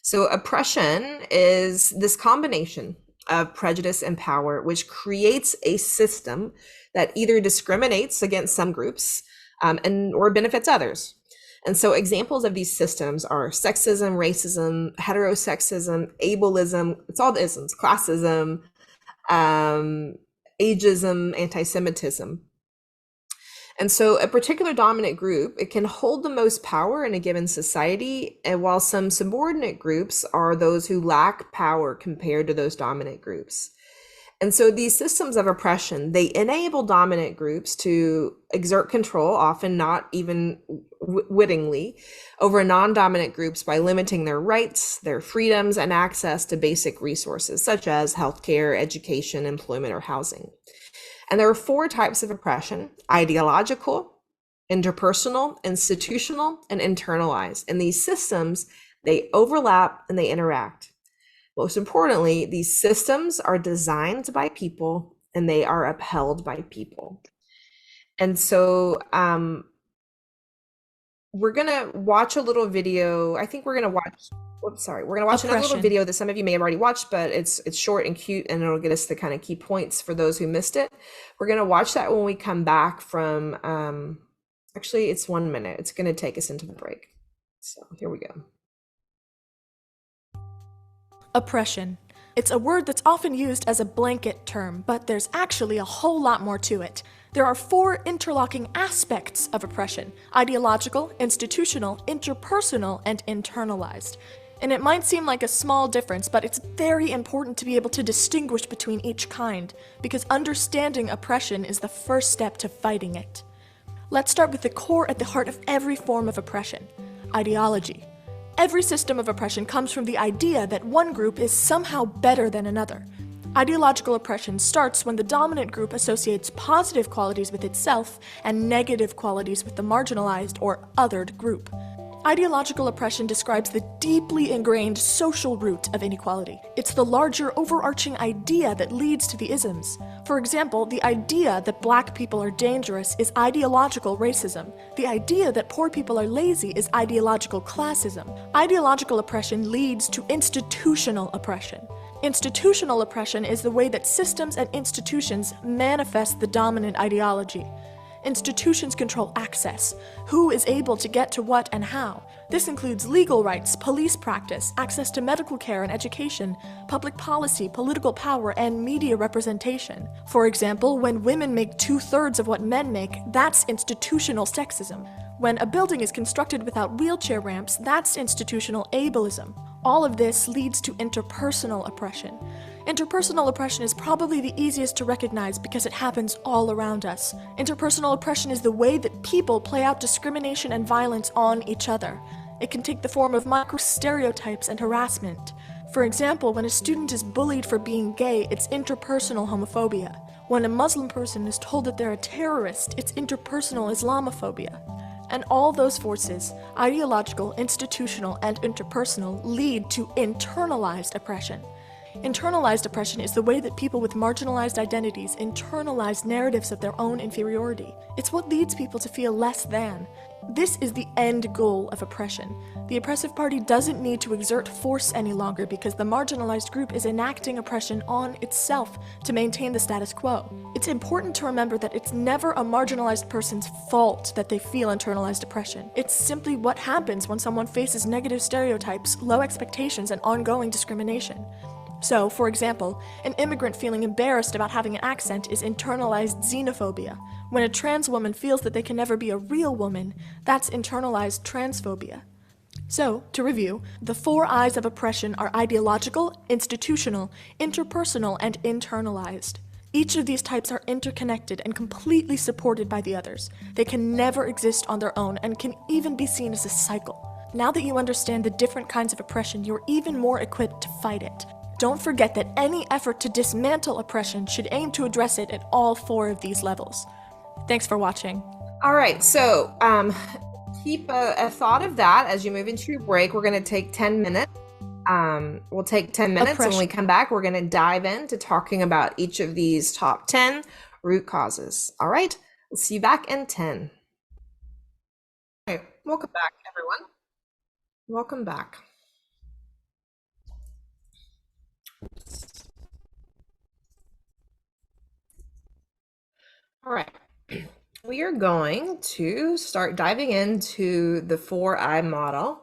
So oppression is this combination of prejudice and power, which creates a system that either discriminates against some groups or benefits others. And so examples of these systems are sexism, racism, heterosexism, ableism, it's all the isms, classism, ageism, anti-Semitism. And so a particular dominant group, it can hold the most power in a given society, and while some subordinate groups are those who lack power compared to those dominant groups. And so these systems of oppression, they enable dominant groups to exert control, often not even wittingly, over non-dominant groups by limiting their rights, their freedoms, and access to basic resources such as healthcare, education, employment, or housing. And there are 4 types of oppression: ideological, interpersonal, institutional, and internalized. And these systems, they overlap and they interact. Most importantly, these systems are designed by people and they are upheld by people. And so we're gonna watch a little video. I think we're gonna watch, we're gonna watch another little video that some of you may have already watched, but it's short and cute and it'll get us the kind of key points for those who missed it. We're gonna watch that when we come back from, actually it's 1 minute. It's gonna take us into the break. So here we go. Oppression. It's a word that's often used as a blanket term, but there's actually a whole lot more to it. There are 4 interlocking aspects of oppression: ideological, institutional, interpersonal, and internalized. And it might seem like a small difference, but it's very important to be able to distinguish between each kind, because understanding oppression is the first step to fighting it. Let's start with the core at the heart of every form of oppression: ideology. Every system of oppression comes from the idea that one group is somehow better than another. Ideological oppression starts when the dominant group associates positive qualities with itself and negative qualities with the marginalized or othered group. Ideological oppression describes the deeply ingrained social root of inequality. It's the larger overarching idea that leads to the isms. For example, the idea that black people are dangerous is ideological racism. The idea that poor people are lazy is ideological classism. Ideological oppression leads to institutional oppression. Institutional oppression is the way that systems and institutions manifest the dominant ideology. Institutions control access. Who is able to get to what and how? This includes legal rights, police practice, access to medical care and education, public policy, political power, and media representation. For example, when women make 2/3 of what men make, that's institutional sexism. When a building is constructed without wheelchair ramps, that's institutional ableism. All of this leads to interpersonal oppression. Interpersonal oppression is probably the easiest to recognize because it happens all around us. Interpersonal oppression is the way that people play out discrimination and violence on each other. It can take the form of micro-stereotypes and harassment. For example, when a student is bullied for being gay, it's interpersonal homophobia. When a Muslim person is told that they're a terrorist, it's interpersonal Islamophobia. And all those forces, ideological, institutional, and interpersonal, lead to internalized oppression. Internalized oppression is the way that people with marginalized identities internalize narratives of their own inferiority. It's what leads people to feel less than. This is the end goal of oppression. The oppressive party doesn't need to exert force any longer because the marginalized group is enacting oppression on itself to maintain the status quo. It's important to remember that it's never a marginalized person's fault that they feel internalized oppression. It's simply what happens when someone faces negative stereotypes, low expectations, and ongoing discrimination. So, for example, an immigrant feeling embarrassed about having an accent is internalized xenophobia. When a trans woman feels that they can never be a real woman, that's internalized transphobia. So, to review, the 4 I's of oppression are ideological, institutional, interpersonal, and internalized. Each of these types are interconnected and completely supported by the others. They can never exist on their own and can even be seen as a cycle. Now that you understand the different kinds of oppression, you're even more equipped to fight it. Don't forget that any effort to dismantle oppression should aim to address it at all 4 of these levels. Thanks for watching. All right, so keep a thought of that as you move into your break. We're going to take 10 minutes. We'll take 10 minutes, and when we come back, we're going to dive into talking about each of these top 10 root causes. All right, we'll see you back in 10. Okay, welcome back, everyone. Welcome back. All right, we are going to start diving into the 4I model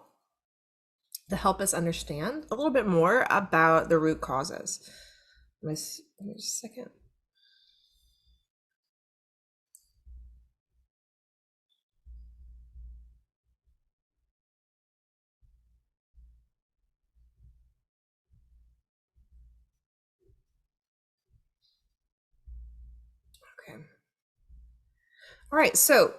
to help us understand a little bit more about the root causes. Give me just a second. Okay. All right, so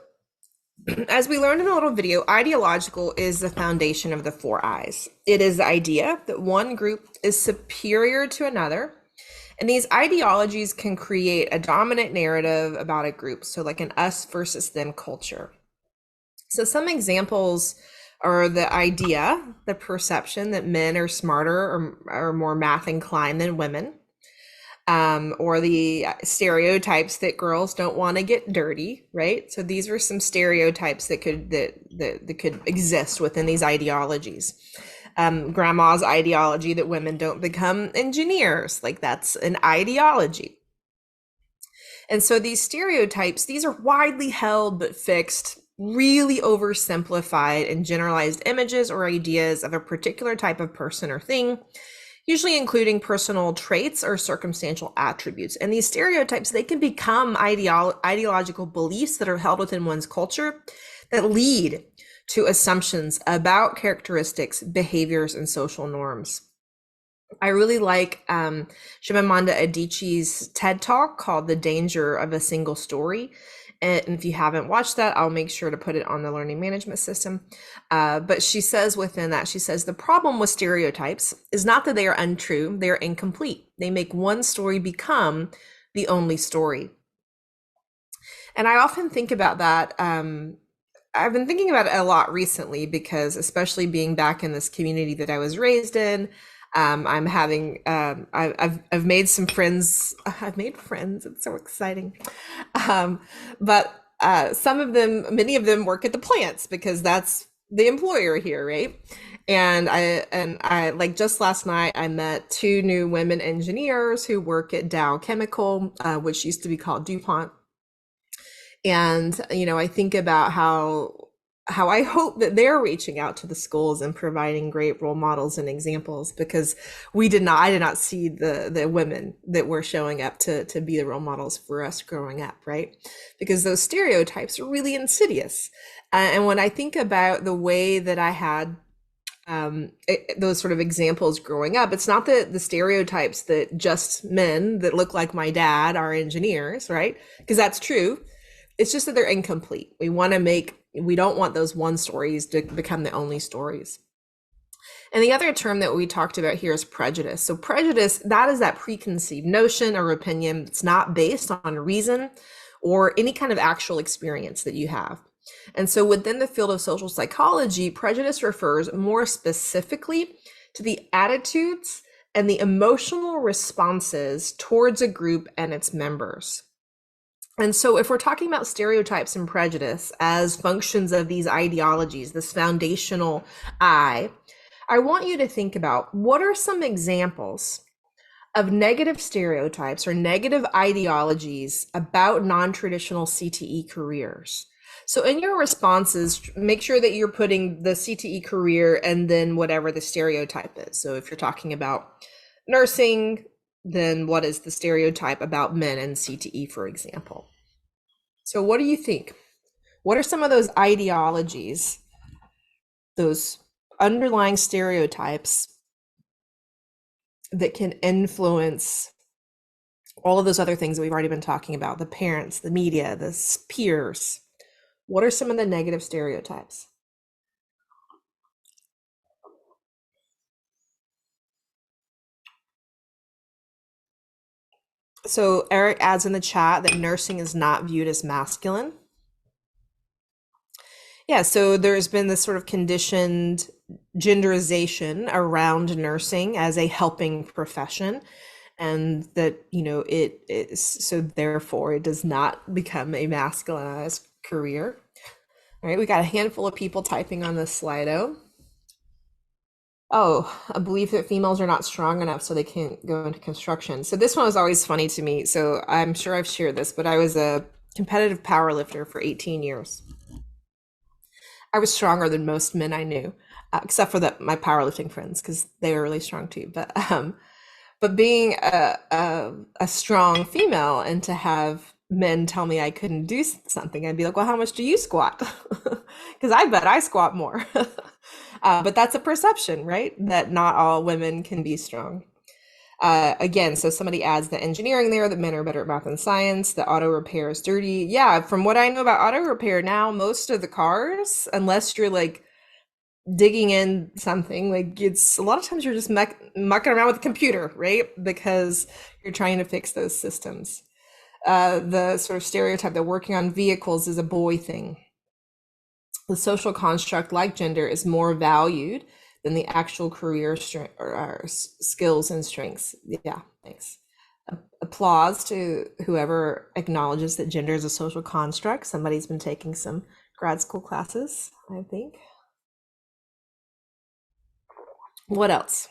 as we learned in a little video, ideological is the foundation of the 4 I's. It is the idea that one group is superior to another, and these ideologies can create a dominant narrative about a group, so like an us versus them culture. So some examples are the idea, the perception that men are smarter or more math inclined than women. Or the stereotypes that girls don't want to get dirty, right? So these are some stereotypes that could exist within these ideologies. Grandma's ideology that women don't become engineers, like that's an ideology. And so these stereotypes, these are widely held but fixed, really oversimplified and generalized images or ideas of a particular type of person or thing, usually including personal traits or circumstantial attributes. And these stereotypes, they can become ideological beliefs that are held within one's culture that lead to assumptions about characteristics, behaviors, and social norms. I really like Chimamanda Adichie's TED Talk called The Danger of a Single Story. And if you haven't watched that, I'll make sure to put it on the learning management system. But she says within that, she says, the problem with stereotypes is not that they are untrue, they are incomplete. They make one story become the only story. And I often think about that. I've been thinking about it a lot recently because, especially being back in this community that I was raised in, I'm having, I've made some friends. I've made friends. It's so exciting. But some of them, many of them work at the plants because that's the employer here, right? And I like just last night, I met 2 new women engineers who work at Dow Chemical, which used to be called DuPont. And, you know, I think about how I hope that they're reaching out to the schools and providing great role models and examples, because I did not see the women that were showing up to be the role models for us growing up, right? Because those stereotypes are really insidious. And when I think about the way that I had those sort of examples growing up, it's not the stereotypes that just men that look like my dad are engineers, right? Because that's true. It's just that they're incomplete. We don't want those one stories to become the only stories. And the other term that we talked about here is prejudice. So prejudice, that is that preconceived notion or opinion that's not based on reason or any kind of actual experience that you have. And so within the field of social psychology, prejudice refers more specifically to the attitudes and the emotional responses towards a group and its members. And so if we're talking about stereotypes and prejudice as functions of these ideologies, this foundational I want you to think about what are some examples of negative stereotypes or negative ideologies about non-traditional CTE careers. So in your responses, make sure that you're putting the CTE career and then whatever the stereotype is. So if you're talking about nursing, then what is the stereotype about men and CTE, for example? So what do you think? What are some of those ideologies, those underlying stereotypes that can influence all of those other things that we've already been talking about, the parents, the media, the peers? What are some of the negative stereotypes? So Eric adds in the chat that nursing is not viewed as masculine. Yeah, so there's been this sort of conditioned genderization around nursing as a helping profession, and that, you know, it is, so therefore it does not become a masculinized career. All right, we got a handful of people typing on this Slido. Oh, a belief that females are not strong enough so they can't go into construction. So this one was always funny to me. So I'm sure I've shared this, but I was a competitive power lifter for 18 years. I was stronger than most men I knew, except for my powerlifting friends, because they were really strong too. But being a strong female and to have men tell me I couldn't do something, I'd be like, well, how much do you squat? Because I bet I squat more. But that's a perception, right? That not all women can be strong. Again, so somebody adds the engineering there, that men are better at math and science, the auto repair is dirty. Yeah, from what I know about auto repair now, most of the cars, unless you're like digging in something, like it's a lot of times you're just mucking around with the computer, right? Because you're trying to fix those systems. The sort of stereotype that working on vehicles is a boy thing. The social construct, like gender, is more valued than the actual career skills and strengths. Yeah, thanks. Applause to whoever acknowledges that gender is a social construct. Somebody's been taking some grad school classes, I think. What else?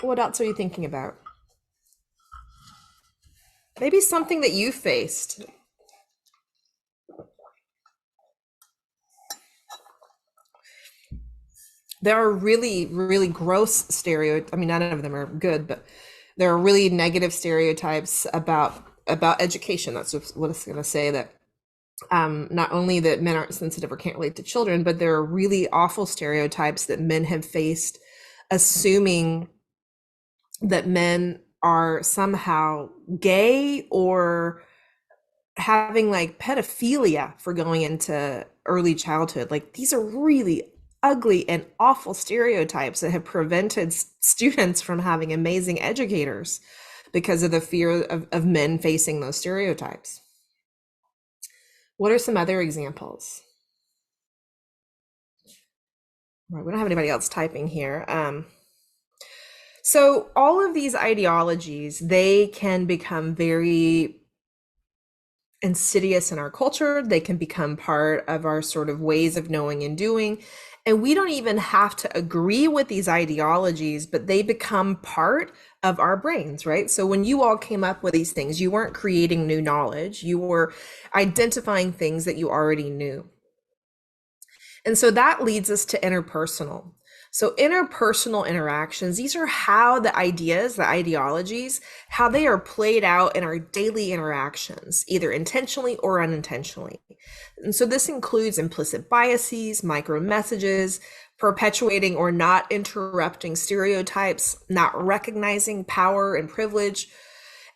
What else are you thinking about? Maybe something that you faced. There are really, really gross stereotypes. I mean, none of them are good, but there are really negative stereotypes about education. That's what it's going to say, that not only that men aren't sensitive or can't relate to children, but there are really awful stereotypes that men have faced, assuming that men are somehow gay or having like pedophilia for going into early childhood. Like, these are really ugly and awful stereotypes that have prevented students from having amazing educators because of the fear of men facing those stereotypes. What are some other examples? Right, we don't have anybody else typing here. So all of these ideologies, they can become very insidious in our culture. They can become part of our sort of ways of knowing and doing. And we don't even have to agree with these ideologies, but they become part of our brains, right? So when you all came up with these things, you weren't creating new knowledge. You were identifying things that you already knew. And so that leads us to interpersonal. So interpersonal interactions, these are how the ideas, the ideologies, how they are played out in our daily interactions, either intentionally or unintentionally. And so this includes implicit biases, micro messages, perpetuating or not interrupting stereotypes, not recognizing power and privilege.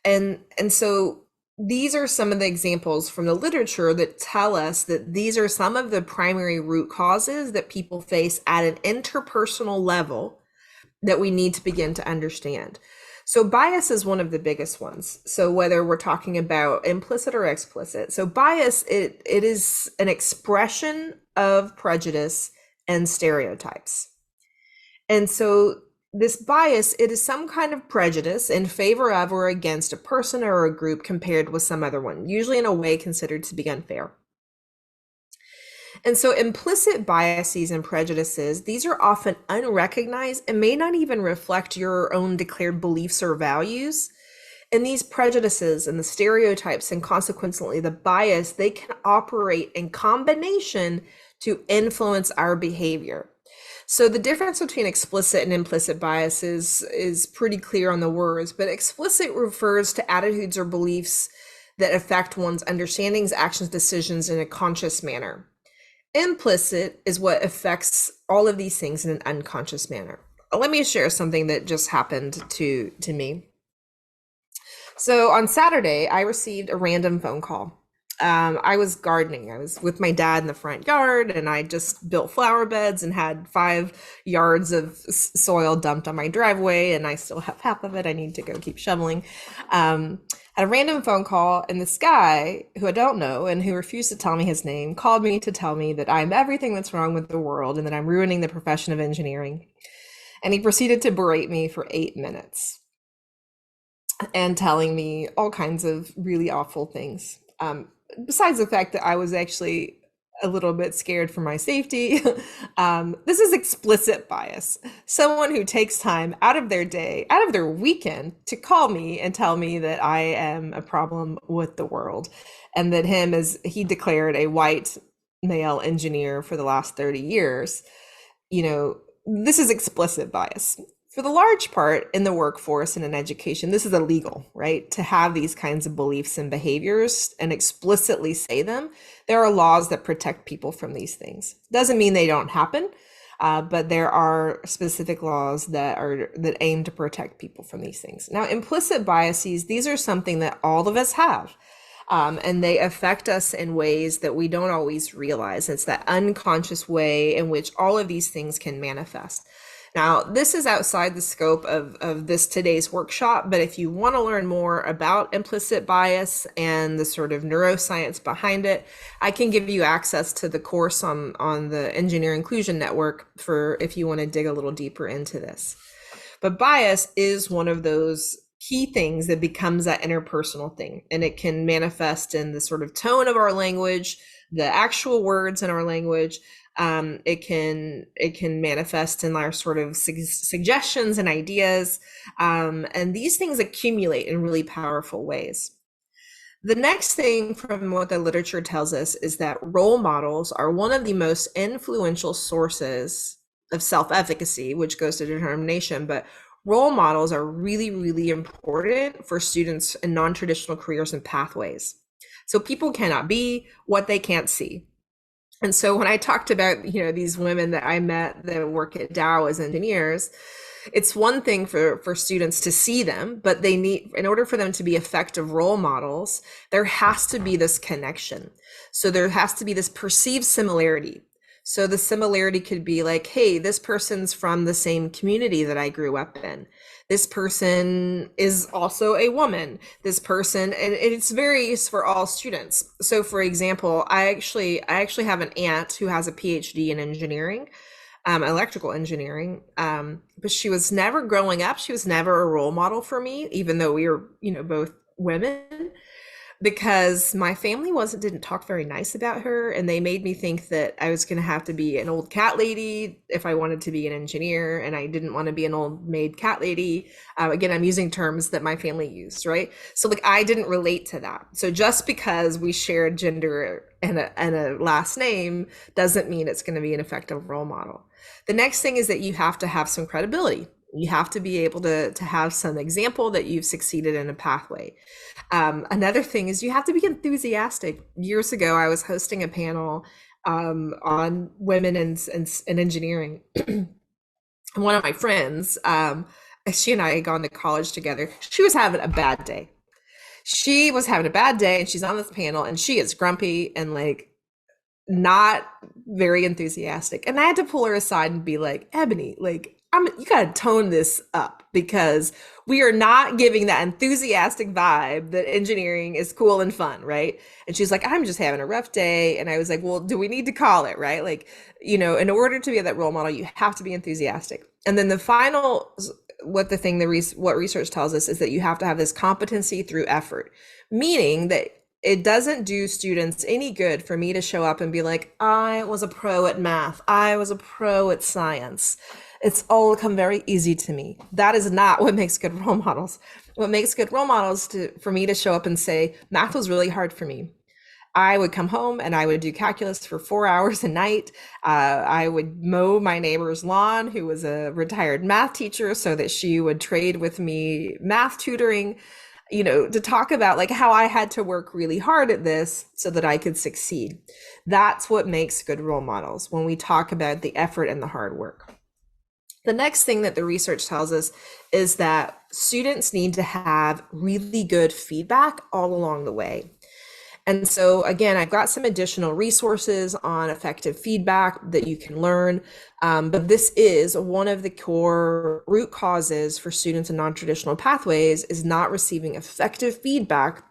And so these are some of the examples from the literature that tell us that these are some of the primary root causes that people face at an interpersonal level that we need to begin to understand. So bias is one of the biggest ones. So whether we're talking about implicit or explicit, so bias, it is an expression of prejudice and stereotypes. And so this bias, it is some kind of prejudice in favor of or against a person or a group compared with some other one, usually in a way considered to be unfair. And so implicit biases and prejudices, these are often unrecognized and may not even reflect your own declared beliefs or values. And these prejudices and the stereotypes and consequently the bias, they can operate in combination to influence our behavior. So the difference between explicit and implicit biases is pretty clear on the words, but explicit refers to attitudes or beliefs that affect one's understandings, actions, decisions in a conscious manner. Implicit is what affects all of these things in an unconscious manner. Let me share something that just happened to me. So on Saturday, I received a random phone call. I was gardening. I was with my dad in the front yard, and I just built flower beds and had 5 yards of soil dumped on my driveway, and I still have half of it. I need to go keep shoveling. Had a random phone call, and this guy who I don't know and who refused to tell me his name called me to tell me that I'm everything that's wrong with the world and that I'm ruining the profession of engineering. And he proceeded to berate me for 8 minutes and telling me all kinds of really awful things. Besides the fact that I was actually a little bit scared for my safety. This is explicit bias. Someone who takes time out of their day, out of their weekend to call me and tell me that I am a problem with the world and that he declared a white male engineer for the last 30 years. You know, this is explicit bias. For the large part in the workforce and in education, this is illegal, right? To have these kinds of beliefs and behaviors and explicitly say them. There are laws that protect people from these things. Doesn't mean they don't happen, but there are specific laws that aim to protect people from these things. Now, implicit biases, these are something that all of us have. And they affect us in ways that we don't always realize. It's that unconscious way in which all of these things can manifest. Now, this is outside the scope of today's workshop, but if you want to learn more about implicit bias and the sort of neuroscience behind it, I can give you access to the course on the Engineer Inclusion Network for if you want to dig a little deeper into this. But bias is one of those key things that becomes that interpersonal thing, and it can manifest in the sort of tone of our language, the actual words in our language. It can manifest in our sort of suggestions and ideas, and these things accumulate in really powerful ways. The next thing from what the literature tells us is that role models are one of the most influential sources of self-efficacy, which goes to determination, but role models are really, really important for students in non-traditional careers and pathways. So people cannot be what they can't see. And so when I talked about, these women that I met that work at Dow as engineers, it's one thing for students to see them, but they need, in order for them to be effective role models, there has to be this connection. So there has to be this perceived similarity. So the similarity could be like, hey, this person's from the same community that I grew up in. This person is also a woman. This person, and it's varies for all students. So for example, I actually have an aunt who has a PhD in engineering, electrical engineering. But she was never growing up. She was never a role model for me, even though we were, both women, because my family didn't talk very nice about her, and they made me think that I was going to have to be an old cat lady if I wanted to be an engineer, and I didn't want to be an old maid cat lady. Again, I'm using terms that my family used, right? So I didn't relate to that. So just because we shared gender and a last name doesn't mean it's going to be an effective role model. The next thing is that you have to have some credibility. You have to be able to have some example that you've succeeded in a pathway. Another thing is you have to be enthusiastic. Years ago, I was hosting a panel on women in engineering. One of my friends, she and I had gone to college together. She was having a bad day. And she's on this panel and she is grumpy and not very enthusiastic. And I had to pull her aside and be like, Ebony, like, you got to tone this up because we are not giving that enthusiastic vibe that engineering is cool and fun, right? And she's like, I'm just having a rough day. And I was like, well, do we need to call it, right? Like, you know, in order to be that role model, you have to be enthusiastic. And then the final, what research tells us is that you have to have this competency through effort, meaning that it doesn't do students any good for me to show up and be like, I was a pro at math, I was a pro at science. It's all come very easy to me. That is not what makes good role models. What makes good role models for me to show up and say, math was really hard for me. I would come home and I would do calculus for 4 hours a night. I would mow my neighbor's lawn, who was a retired math teacher, so that she would trade with me math tutoring, you know, to talk about like how I had to work really hard at this so that I could succeed. That's what makes good role models when we talk about the effort and the hard work. The next thing that the research tells us is that students need to have really good feedback all along the way. And so again, I've got some additional resources on effective feedback that you can learn, but this is one of the core root causes for students in non-traditional pathways is not receiving effective feedback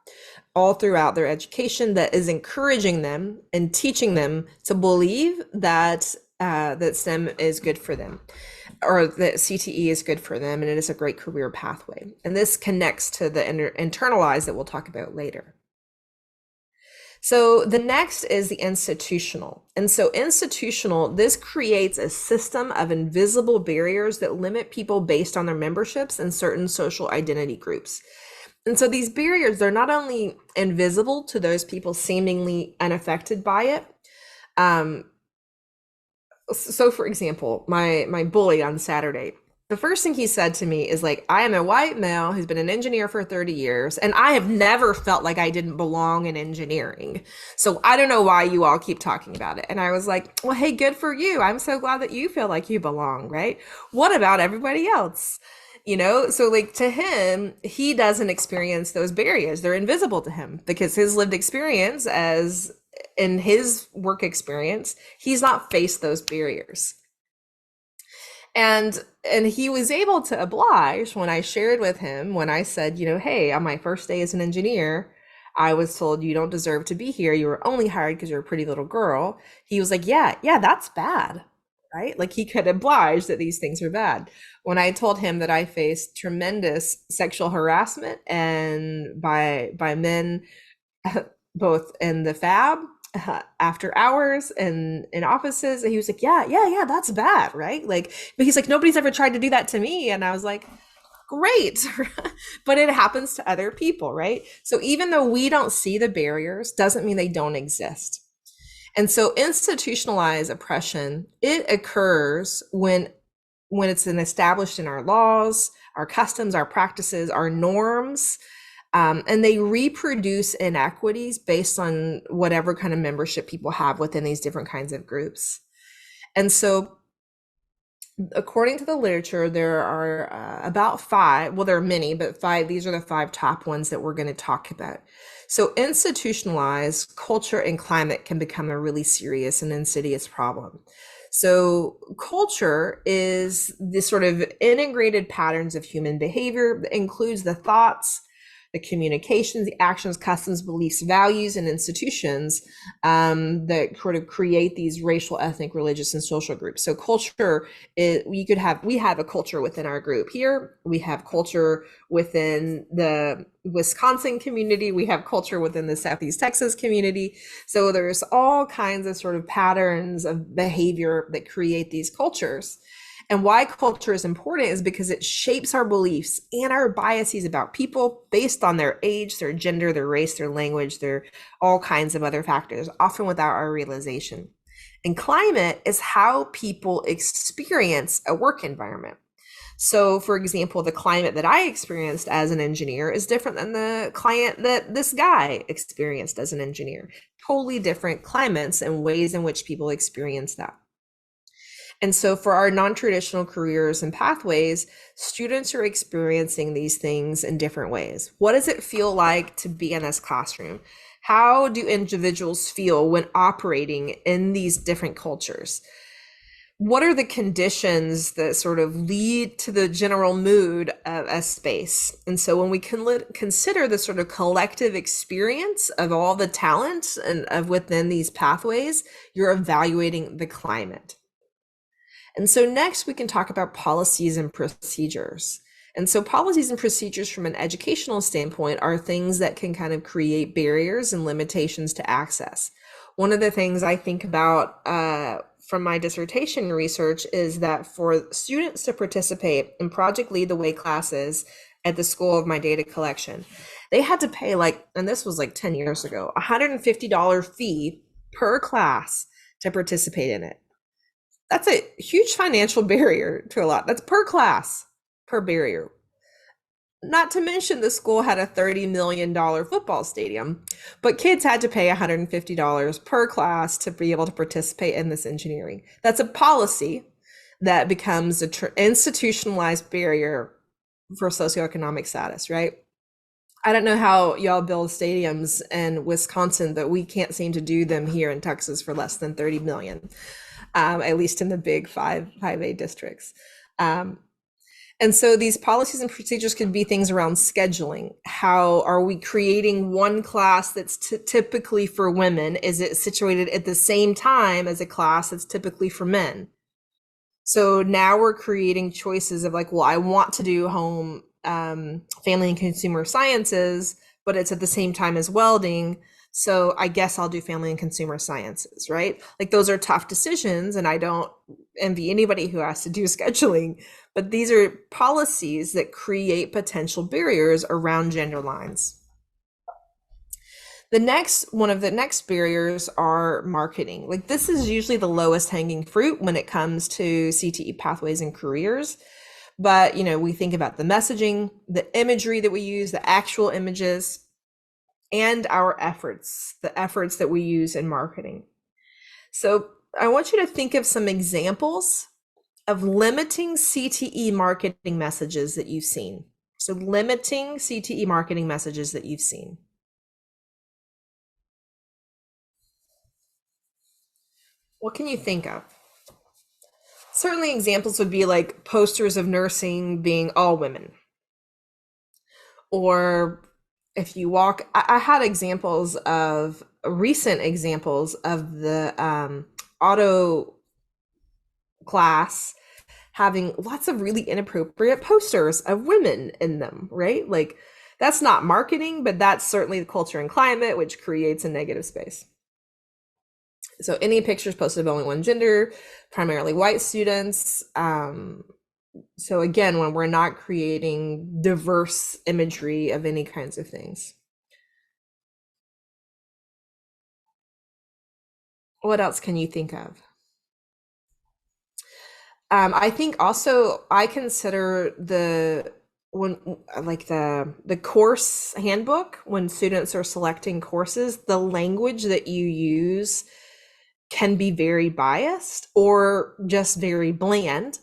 all throughout their education that is encouraging them and teaching them to believe that that STEM is good for them, or that CTE is good for them, and it is a great career pathway. And this connects to the internalized that we'll talk about later. So the next is the institutional. And so institutional, this creates a system of invisible barriers that limit people based on their memberships in certain social identity groups. And so these barriers, they're not only invisible to those people seemingly unaffected by it. So for example, my bully on Saturday, the first thing he said to me is like, I am a white male who's been an engineer for 30 years, and I have never felt like I didn't belong in engineering. So I don't know why you all keep talking about it. And I was like, well, hey, good for you. I'm so glad that you feel like you belong, right? What about everybody else? You know, so like to him, he doesn't experience those barriers. They're invisible to him because his lived experience as in his work experience, he's not faced those barriers. And he was able to oblige when I shared with him, when I said, you know, hey, on my first day as an engineer, I was told you don't deserve to be here. You were only hired because you're a pretty little girl. He was like, yeah, that's bad, right? Like he could oblige that these things are bad. When I told him that I faced tremendous sexual harassment and by men, both in the fab, after hours and in offices, and he was like, yeah, that's bad, right? Like, but he's like, nobody's ever tried to do that to me. And I was like, great. But it happens to other people, right? So even though we don't see the barriers, doesn't mean they don't exist. And so institutionalized oppression, it occurs when it's established in our laws, our customs, our practices, our norms, and they reproduce inequities based on whatever kind of membership people have within these different kinds of groups. And so according to the literature, there are about 5, well, there are many, but 5, these are the 5 top ones that we're going to talk about. So institutionalized culture and climate can become a really serious and insidious problem. So culture is this sort of integrated patterns of human behavior that includes the thoughts, the communications, the actions, customs, beliefs, values, and institutions that sort of create these racial, ethnic, religious, and social groups. So culture is, we have a culture within our group here. We have culture within the Wisconsin community. We have culture within the Southeast Texas community. So there's all kinds of sort of patterns of behavior that create these cultures. And why culture is important is because it shapes our beliefs and our biases about people based on their age, their gender, their race, their language, their all kinds of other factors, often without our realization. And climate is how people experience a work environment. So for example, the climate that I experienced as an engineer is different than the climate that this guy experienced as an engineer. Totally different climates and ways in which people experience that. And so for our non-traditional careers and pathways, students are experiencing these things in different ways. What does it feel like to be in this classroom? How do individuals feel when operating in these different cultures? What are the conditions that sort of lead to the general mood of a space? And so when we can consider the sort of collective experience of all the talent and of within these pathways, you're evaluating the climate. And so next we can talk about policies and procedures. And so policies and procedures from an educational standpoint are things that can kind of create barriers and limitations to access. One of the things I think about from my dissertation research is that for students to participate in Project Lead the Way classes at the school of my data collection, they had to pay and this was like 10 years ago, $150 fee per class to participate in it. That's a huge financial barrier to a lot. That's per class, per barrier. Not to mention the school had a $30 million football stadium, but kids had to pay $150 per class to be able to participate in this engineering. That's a policy that becomes an institutionalized barrier for socioeconomic status, right? I don't know how y'all build stadiums in Wisconsin, but we can't seem to do them here in Texas for less than 30 million, at least in the big 5A districts. And so these policies and procedures could be things around scheduling. How are we creating one class that's typically for women? Is it situated at the same time as a class that's typically for men? So now we're creating choices of well, I want to do home family and consumer sciences, but it's at the same time as welding. So I guess I'll do family and consumer sciences, right? Those are tough decisions, and I don't envy anybody who has to do scheduling, but these are policies that create potential barriers around gender lines. One of the next barriers are marketing. This is usually the lowest hanging fruit when it comes to CTE pathways and careers. But, we think about the messaging, the imagery that we use, the actual images, and our efforts, the efforts that we use in marketing. So I want you to think of some examples of limiting CTE marketing messages that you've seen. So limiting CTE marketing messages that you've seen. What can you think of? Certainly examples would be posters of nursing being all women. Or if you walk, I had recent examples of the auto class having lots of really inappropriate posters of women in them, right? That's not marketing, but that's certainly the culture and climate, which creates a negative space. So any pictures posted of only one gender, primarily white students. So again, when we're not creating diverse imagery of any kinds of things. What else can you think of? I think also I consider the course handbook, when students are selecting courses, the language that you use can be very biased or just very bland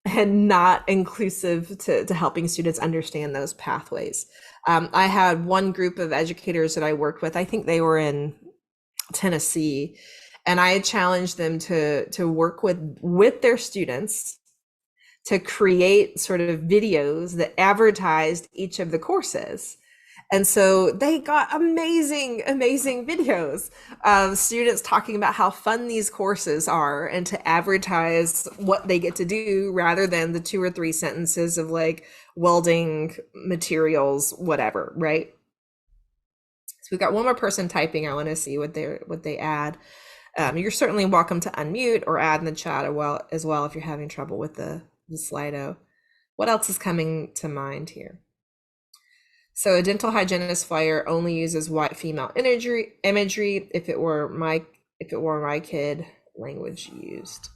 and not inclusive to helping students understand those pathways. I had one group of educators that I worked with, I think they were in Tennessee, and I challenged them to work with their students to create sort of videos that advertised each of the courses. And so they got amazing videos of students talking about how fun these courses are and to advertise what they get to do rather than the 2 or 3 sentences of welding materials, whatever, right? So we've got one more person typing. I want to see what they add. You're certainly welcome to unmute or add in the chat as well if you're having trouble with the Slido. What else is coming to mind here? So a dental hygienist flyer only uses white female imagery. If it were my kid, language used.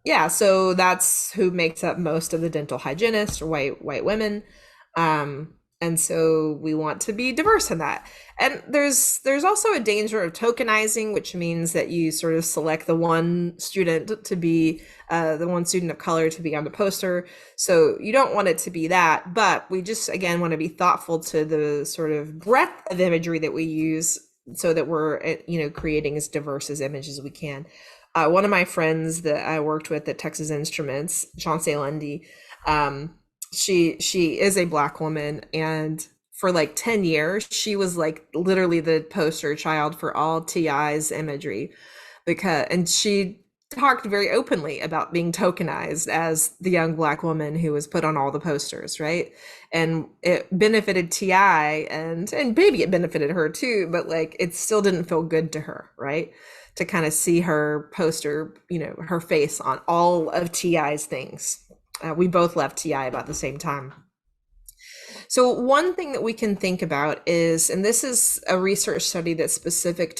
Yeah, so that's who makes up most of the dental hygienists, or white women. And so we want to be diverse in that. And there's also a danger of tokenizing, which means that you sort of select the one student to be the one student of color to be on the poster. So you don't want it to be that, but we just, again, want to be thoughtful to the sort of breadth of imagery that we use so that we're, creating as diverse as images as we can. One of my friends that I worked with at Texas Instruments, Chauncey Lundy, she is a Black woman, and for like 10 years she was like literally the poster child for all TI's imagery, and she talked very openly about being tokenized as the young Black woman who was put on all the posters, right? And it benefited TI, and maybe it benefited her too, but like it still didn't feel good to her, right? To kind of see her poster, her face on all of TI's things. We both left TI about the same time. So one thing that we can think about is, and this is a research study that's specific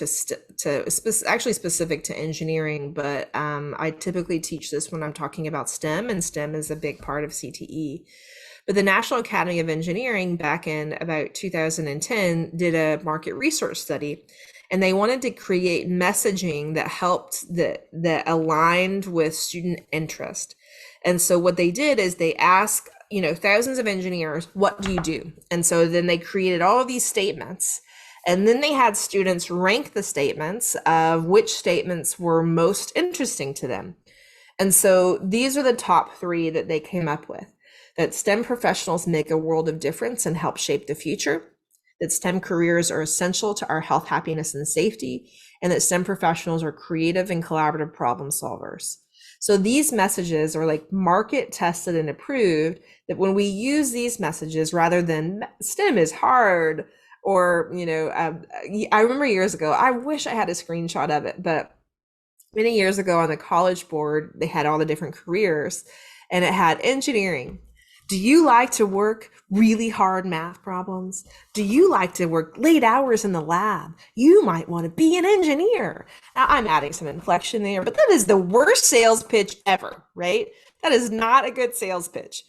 actually specific to engineering, but I typically teach this when I'm talking about STEM, and STEM is a big part of CTE. But the National Academy of Engineering back in about 2010 did a market research study, and they wanted to create messaging that helped, that aligned with student interest. And so what they did is they asked, thousands of engineers, what do you do? And so then they created all of these statements, and then they had students rank the statements of which statements were most interesting to them. And so these are the top 3 that they came up with: that STEM professionals make a world of difference and help shape the future, that STEM careers are essential to our health, happiness, and safety, and that STEM professionals are creative and collaborative problem solvers. So these messages are like market tested and approved, that when we use these messages rather than STEM is hard, or, I remember years ago, I wish I had a screenshot of it, but many years ago on the college board, they had all the different careers, and it had engineering. Do you like to work really hard math problems? Do you like to work late hours in the lab? You might want to be an engineer. Now, I'm adding some inflection there, but that is the worst sales pitch ever, right? That is not a good sales pitch.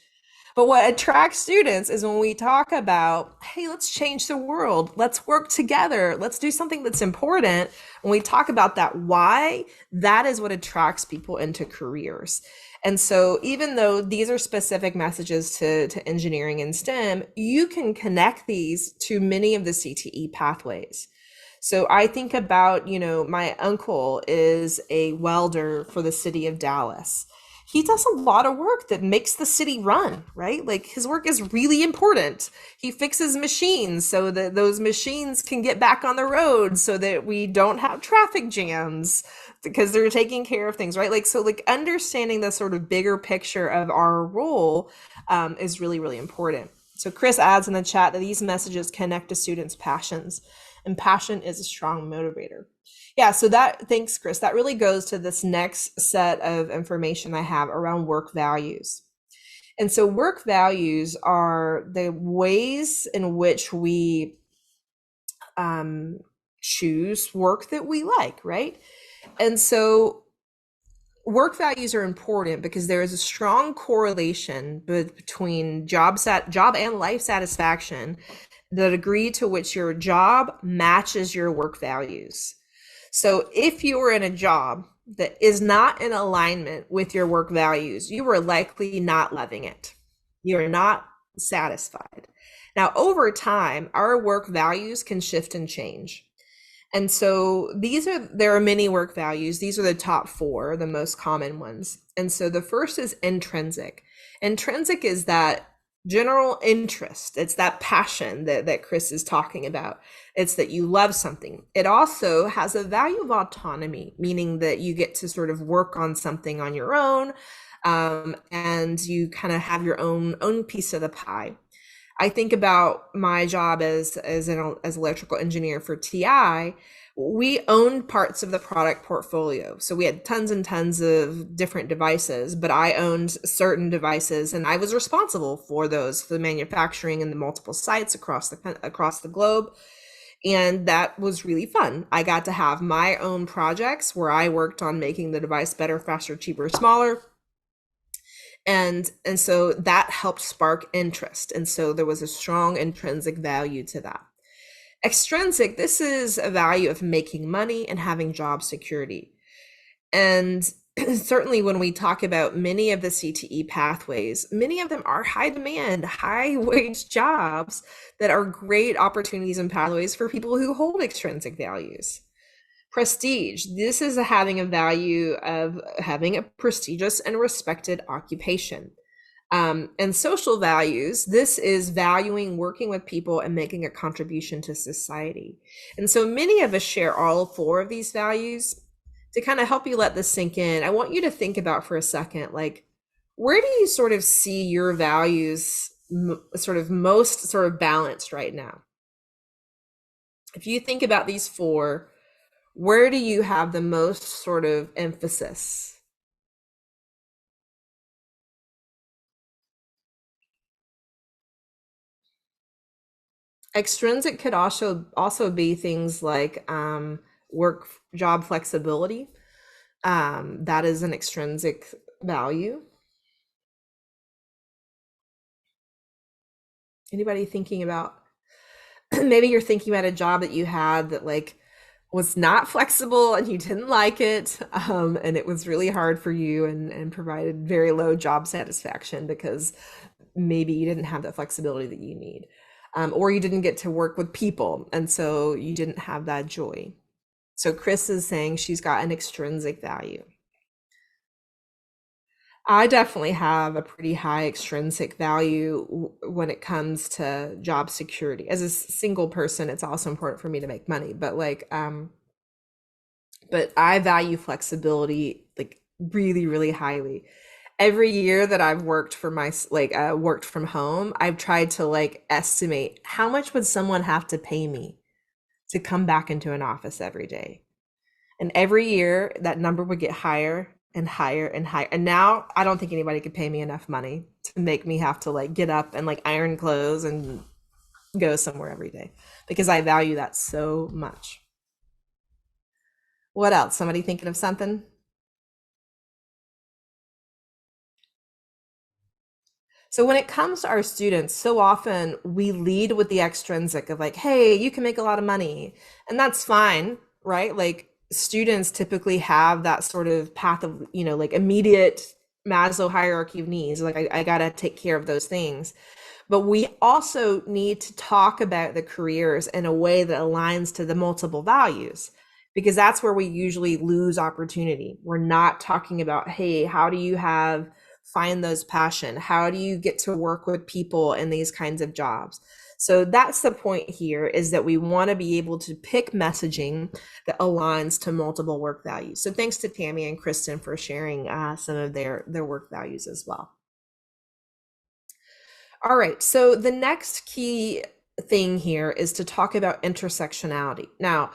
But what attracts students is when we talk about, hey, let's change the world. Let's work together. Let's do something that's important. When we talk about that why, that is what attracts people into careers. And so even though these are specific messages to engineering and STEM, you can connect these to many of the CTE pathways. So I think about, my uncle is a welder for the city of Dallas. He does a lot of work that makes the city run, right? Like his work is really important. He fixes machines so that those machines can get back on the road so that we don't have traffic jams because they're taking care of things, right? So understanding the sort of bigger picture of our role is really, really important. So Chris adds in the chat that these messages connect to students' passions, and passion is a strong motivator. Yeah, so thanks, Chris. That really goes to this next set of information I have around work values. And so work values are the ways in which we choose work that we like, right? And so work values are important because there is a strong correlation between job and life satisfaction, the degree to which your job matches your work values. So if you are in a job that is not in alignment with your work values, you are likely not loving it. You're not satisfied. Now, over time, our work values can shift and change. And so there are many work values. These are the top 4, the most common ones. And so the first is intrinsic. Intrinsic is that general interest. It's that passion that Chris is talking about. It's that you love something. It also has a value of autonomy, meaning that you get to sort of work on something on your own, and you kind of have your own piece of the pie. I think about my job as an electrical engineer for TI. We owned parts of the product portfolio. So we had tons and tons of different devices, but I owned certain devices and I was responsible for those, for the manufacturing and the multiple sites across the globe. And that was really fun. I got to have my own projects where I worked on making the device better, faster, cheaper, smaller. And so that helped spark interest. And so there was a strong intrinsic value to that. Extrinsic, this is a value of making money and having job security. And certainly when we talk about many of the CTE pathways, many of them are high demand, high wage jobs that are great opportunities and pathways for people who hold extrinsic values. Prestige, this is having a value of having a prestigious and respected occupation. And social values, this is valuing working with people and making a contribution to society. And so many of us share all four of these values. To kind of help you let this sink in, I want you to think about for a second, like, where do you sort of see your values sort of most sort of balanced right now? If you think about these four, where do you have the most sort of emphasis? Extrinsic could also be things like work job flexibility. That is an extrinsic value. Anybody thinking about, maybe you're thinking about a job that you had that like was not flexible and you didn't like it, and it was really hard for you and provided very low job satisfaction because maybe you didn't have the flexibility that you need, or you didn't get to work with people, and so you didn't have that joy. So Chris is saying she's got an extrinsic value. I definitely have a pretty high extrinsic value when it comes to job security. As a single person, it's also important for me to make money, but like, but I value flexibility like really, really highly. Every year that I've worked for worked from home, I've tried to like estimate how much would someone have to pay me to come back into an office every day. And every year that number would get higher and higher and higher. And now I don't think anybody could pay me enough money to make me have to like get up and like iron clothes and go somewhere every day, because I value that so much. What else? Somebody thinking of something? So when it comes to our students, so often we lead with the extrinsic of like, hey, you can make a lot of money. And that's fine, right? Like students typically have that sort of path of, you know, like immediate Maslow hierarchy of needs. Like I gotta take care of those things. But we also need to talk about the careers in a way that aligns to the multiple values, because that's where we usually lose opportunity. We're not talking about, hey, how do you find those passion? How do you get to work with people in these kinds of jobs? So that's the point here, is that we want to be able to pick messaging that aligns to multiple work values. So thanks to Tammy and Kristen for sharing some of their work values as well. All right, so the next key thing here is to talk about intersectionality. Now,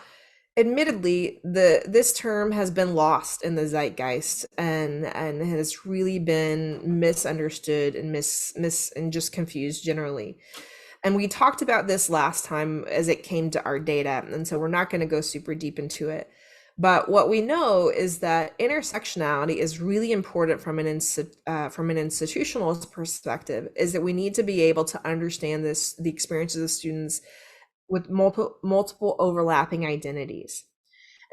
admittedly, this term has been lost in the zeitgeist and has really been misunderstood and and just confused generally. And we talked about this last time as it came to our data, and so we're not going to go super deep into it. But what we know is that intersectionality is really important from an institutional perspective, is that we need to be able to understand the experiences of students with multiple overlapping identities.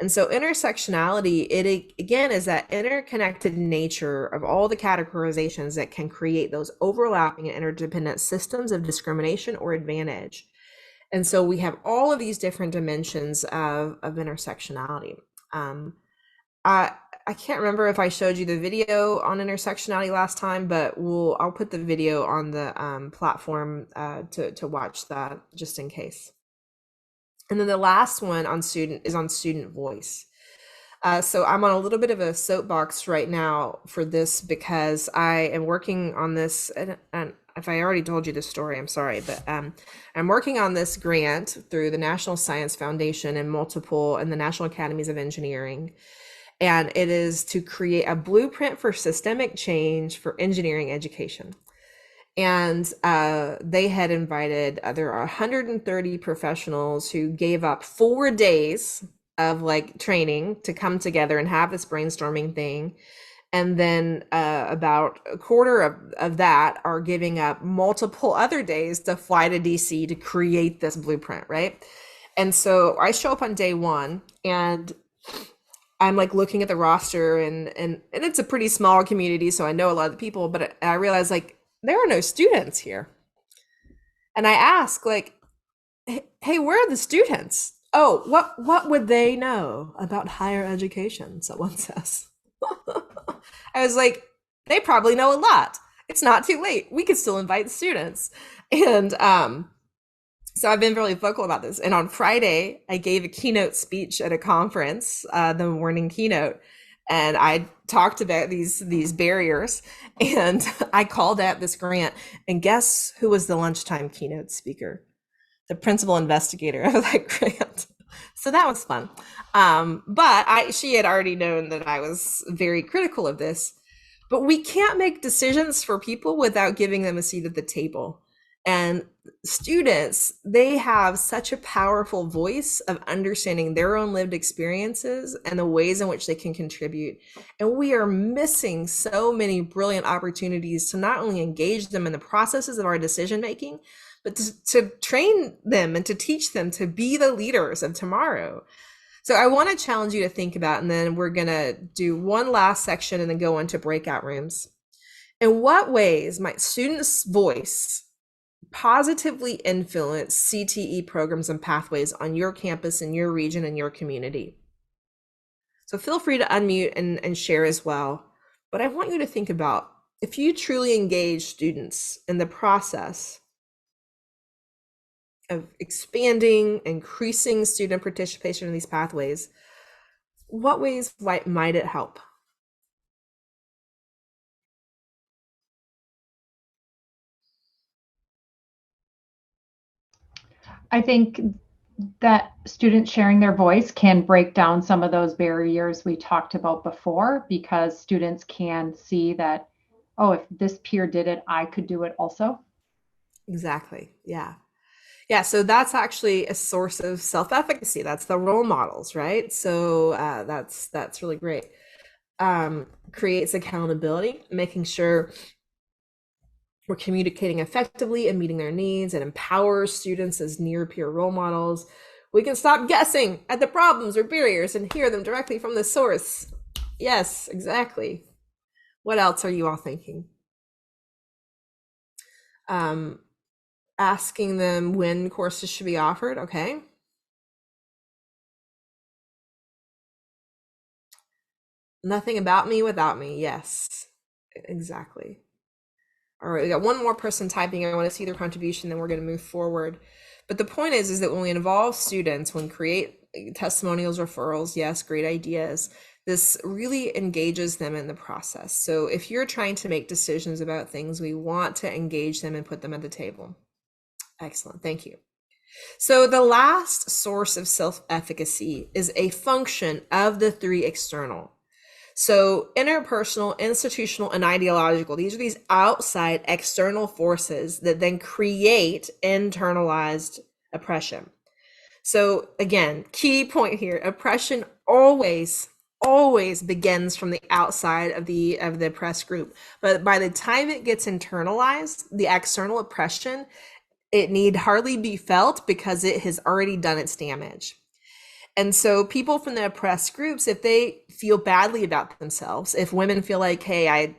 And so intersectionality, it again is that interconnected nature of all the categorizations that can create those overlapping and interdependent systems of discrimination or advantage. And so we have all of these different dimensions of intersectionality. I can't remember if I showed you the video on intersectionality last time, but I'll put the video on the platform to watch that just in case. And then the last one on student voice. So I'm on a little bit of a soapbox right now for this, because I am working on this, and if I already told you this story, I'm sorry, but I'm working on this grant through the National Science Foundation and the National Academies of Engineering. And it is to create a blueprint for systemic change for engineering education. And they had invited, there are 130 professionals who gave up 4 days of like training to come together and have this brainstorming thing. And then about a quarter of that are giving up multiple other days to fly to DC to create this blueprint, right? And so I show up on day one and I'm like looking at the roster and it's a pretty small community, so I know a lot of the people, but I realize like there are no students here. And I ask like, hey, where are the students? Oh, what would they know about higher education? Someone says. I was like, they probably know a lot. It's not too late. We could still invite students. And so I've been really vocal about this. And on Friday, I gave a keynote speech at a conference, the morning keynote, and I talked about these barriers, and I called out this grant. And guess who was the lunchtime keynote speaker? The principal investigator of that grant. So that was fun. But she had already known that I was very critical of this. But we can't make decisions for people without giving them a seat at the table. And students, they have such a powerful voice of understanding their own lived experiences and the ways in which they can contribute. And we are missing so many brilliant opportunities to not only engage them in the processes of our decision making, but to train them and to teach them to be the leaders of tomorrow. So I want to challenge you to think about, and then we're going to do one last section and then go into breakout rooms. In what ways might students' voice positively influence CTE programs and pathways on your campus, in your region, and your community? So feel free to unmute and share as well. But I want you to think about, if you truly engage students in the process of expanding, increasing student participation in these pathways, what ways might it help? I think that students sharing their voice can break down some of those barriers we talked about before, because students can see that, oh, if this peer did it, I could do it also. Exactly. Yeah. Yeah, so that's actually a source of self-efficacy. That's the role models, right? So that's really great. Creates accountability, making sure we're communicating effectively and meeting their needs, and empowers students as near peer role models. We can stop guessing at the problems or barriers and hear them directly from the source. Yes, exactly. What else are you all thinking? Asking them when courses should be offered. Okay. Nothing about me without me. Yes, exactly. All right, we got one more person typing. I want to see their contribution, then we're going to move forward. But the point is that when we involve students, when create testimonials, referrals, yes, great ideas, this really engages them in the process. So if you're trying to make decisions about things, we want to engage them and put them at the table. Excellent, thank you. So the last source of self-efficacy is a function of the three external. So interpersonal, institutional, and ideological, these are these outside external forces that then create internalized oppression. So again, key point here, oppression always begins from the outside of the oppressed group. But by the time it gets internalized, the external oppression, it need hardly be felt because it has already done its damage. And so people from the oppressed groups, if they feel badly about themselves, if women feel like, hey, I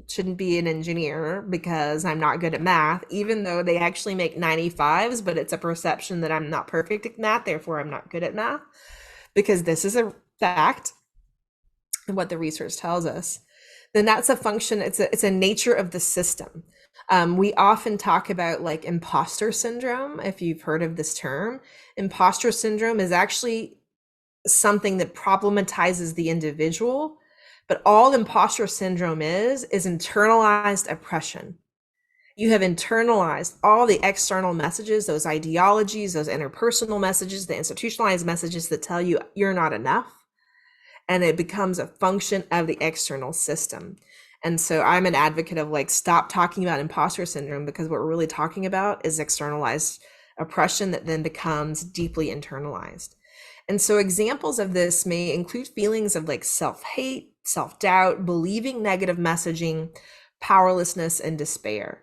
shouldn't be an engineer because I'm not good at math, even though they actually make 95s, but it's a perception that I'm not perfect at math, therefore I'm not good at math, because this is a fact and what the research tells us, then that's a function, it's a nature of the system. We often talk about like imposter syndrome, if you've heard of this term. Imposter syndrome is actually something that problematizes the individual, but all imposter syndrome is internalized oppression. You have internalized all the external messages, those ideologies, those interpersonal messages, the institutionalized messages that tell you you're not enough, and it becomes a function of the external system. And so I'm an advocate of like, stop talking about imposter syndrome, because what we're really talking about is externalized oppression that then becomes deeply internalized. And so examples of this may include feelings of like self-hate, self-doubt, believing negative messaging, powerlessness, and despair.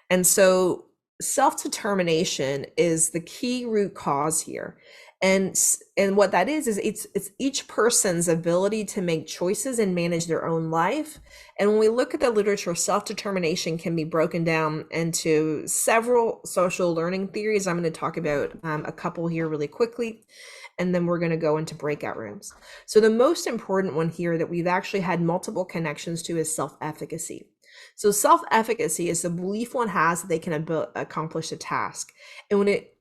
And so self-determination is the key root cause here. And what that is it's each person's ability to make choices and manage their own life. And when we look at the literature, self-determination can be broken down into several social learning theories. I'm going to talk about a couple here really quickly, and then we're going to go into breakout rooms. So the most important one here that we've actually had multiple connections to is self-efficacy. So self-efficacy is the belief one has that they can accomplish a task. And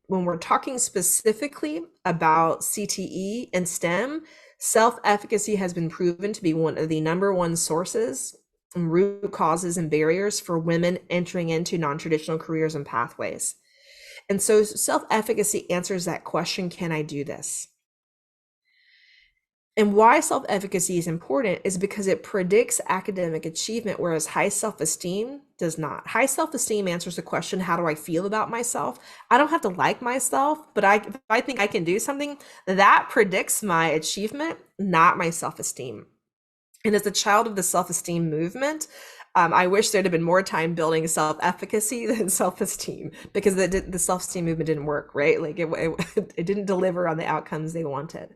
when we're talking specifically about CTE and STEM, self-efficacy has been proven to be one of the #1 sources and root causes and barriers for women entering into non-traditional careers and pathways. And so self-efficacy answers that question, can I do this? And why self-efficacy is important is because it predicts academic achievement, whereas high self-esteem does not. High self-esteem answers the question, how do I feel about myself? I don't have to like myself, but if I think I can do something, that predicts my achievement, not my self-esteem. And as a child of the self-esteem movement, I wish there'd have been more time building self-efficacy than self-esteem, because the self-esteem movement didn't work, right? Like it didn't deliver on the outcomes they wanted.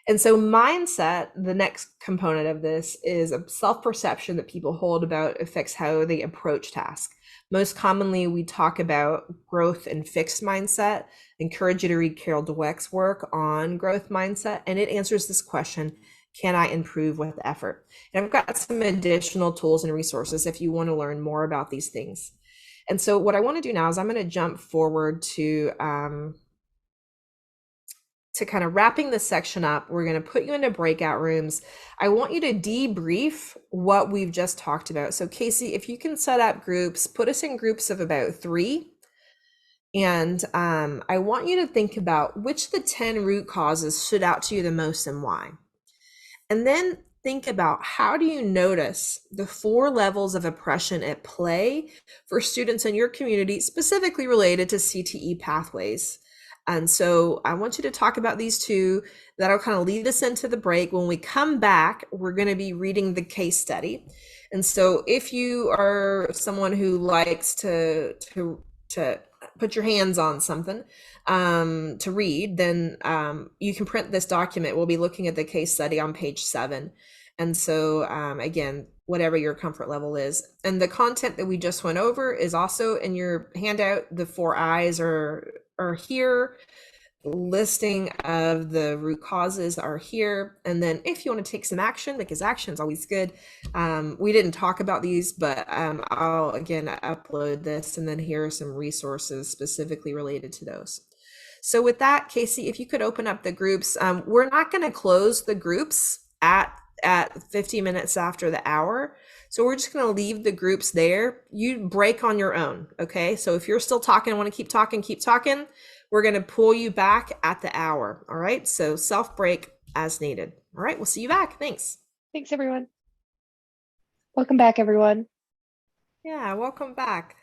And so mindset, the next component of this, is a self-perception that people hold about affects how they approach tasks. Most commonly, we talk about growth and fixed mindset. Encourage you to read Carol Dweck's work on growth mindset, and it answers this question, can I improve with effort? And I've got some additional tools and resources if you want to learn more about these things. And so what I want to do now is I'm going to jump forward to kind of wrapping this section up. We're going to put you into breakout rooms. I want you to debrief what we've just talked about. So Casey, if you can set up groups, put us in groups of about 3. And I want you to think about which of the 10 root causes stood out to you the most and why. And then think about, how do you notice the 4 levels of oppression at play for students in your community, specifically related to CTE pathways? And so I want you to talk about these 2. That'll kind of lead us into the break. When we come back, we're going to be reading the case study. And so if you are someone who likes to put your hands on something to read, then you can print this document. We'll be looking at the case study on page 7. And so again, whatever your comfort level is. And the content that we just went over is also in your handout. The 4 I's are here. Listing of the root causes are here. And then if you want to take some action, because action is always good. We didn't talk about these, but I'll again upload this, and then here are some resources specifically related to those. So with that, Casey, if you could open up the groups. We're not going to close the groups at 50 minutes after the hour. So we're just going to leave the groups there. You break on your own. Okay. So if you're still talking and want to keep talking, we're going to pull you back at the hour. All right. So self break as needed. All right. We'll see you back. Thanks. Thanks, everyone. Welcome back, everyone. Yeah. Welcome back.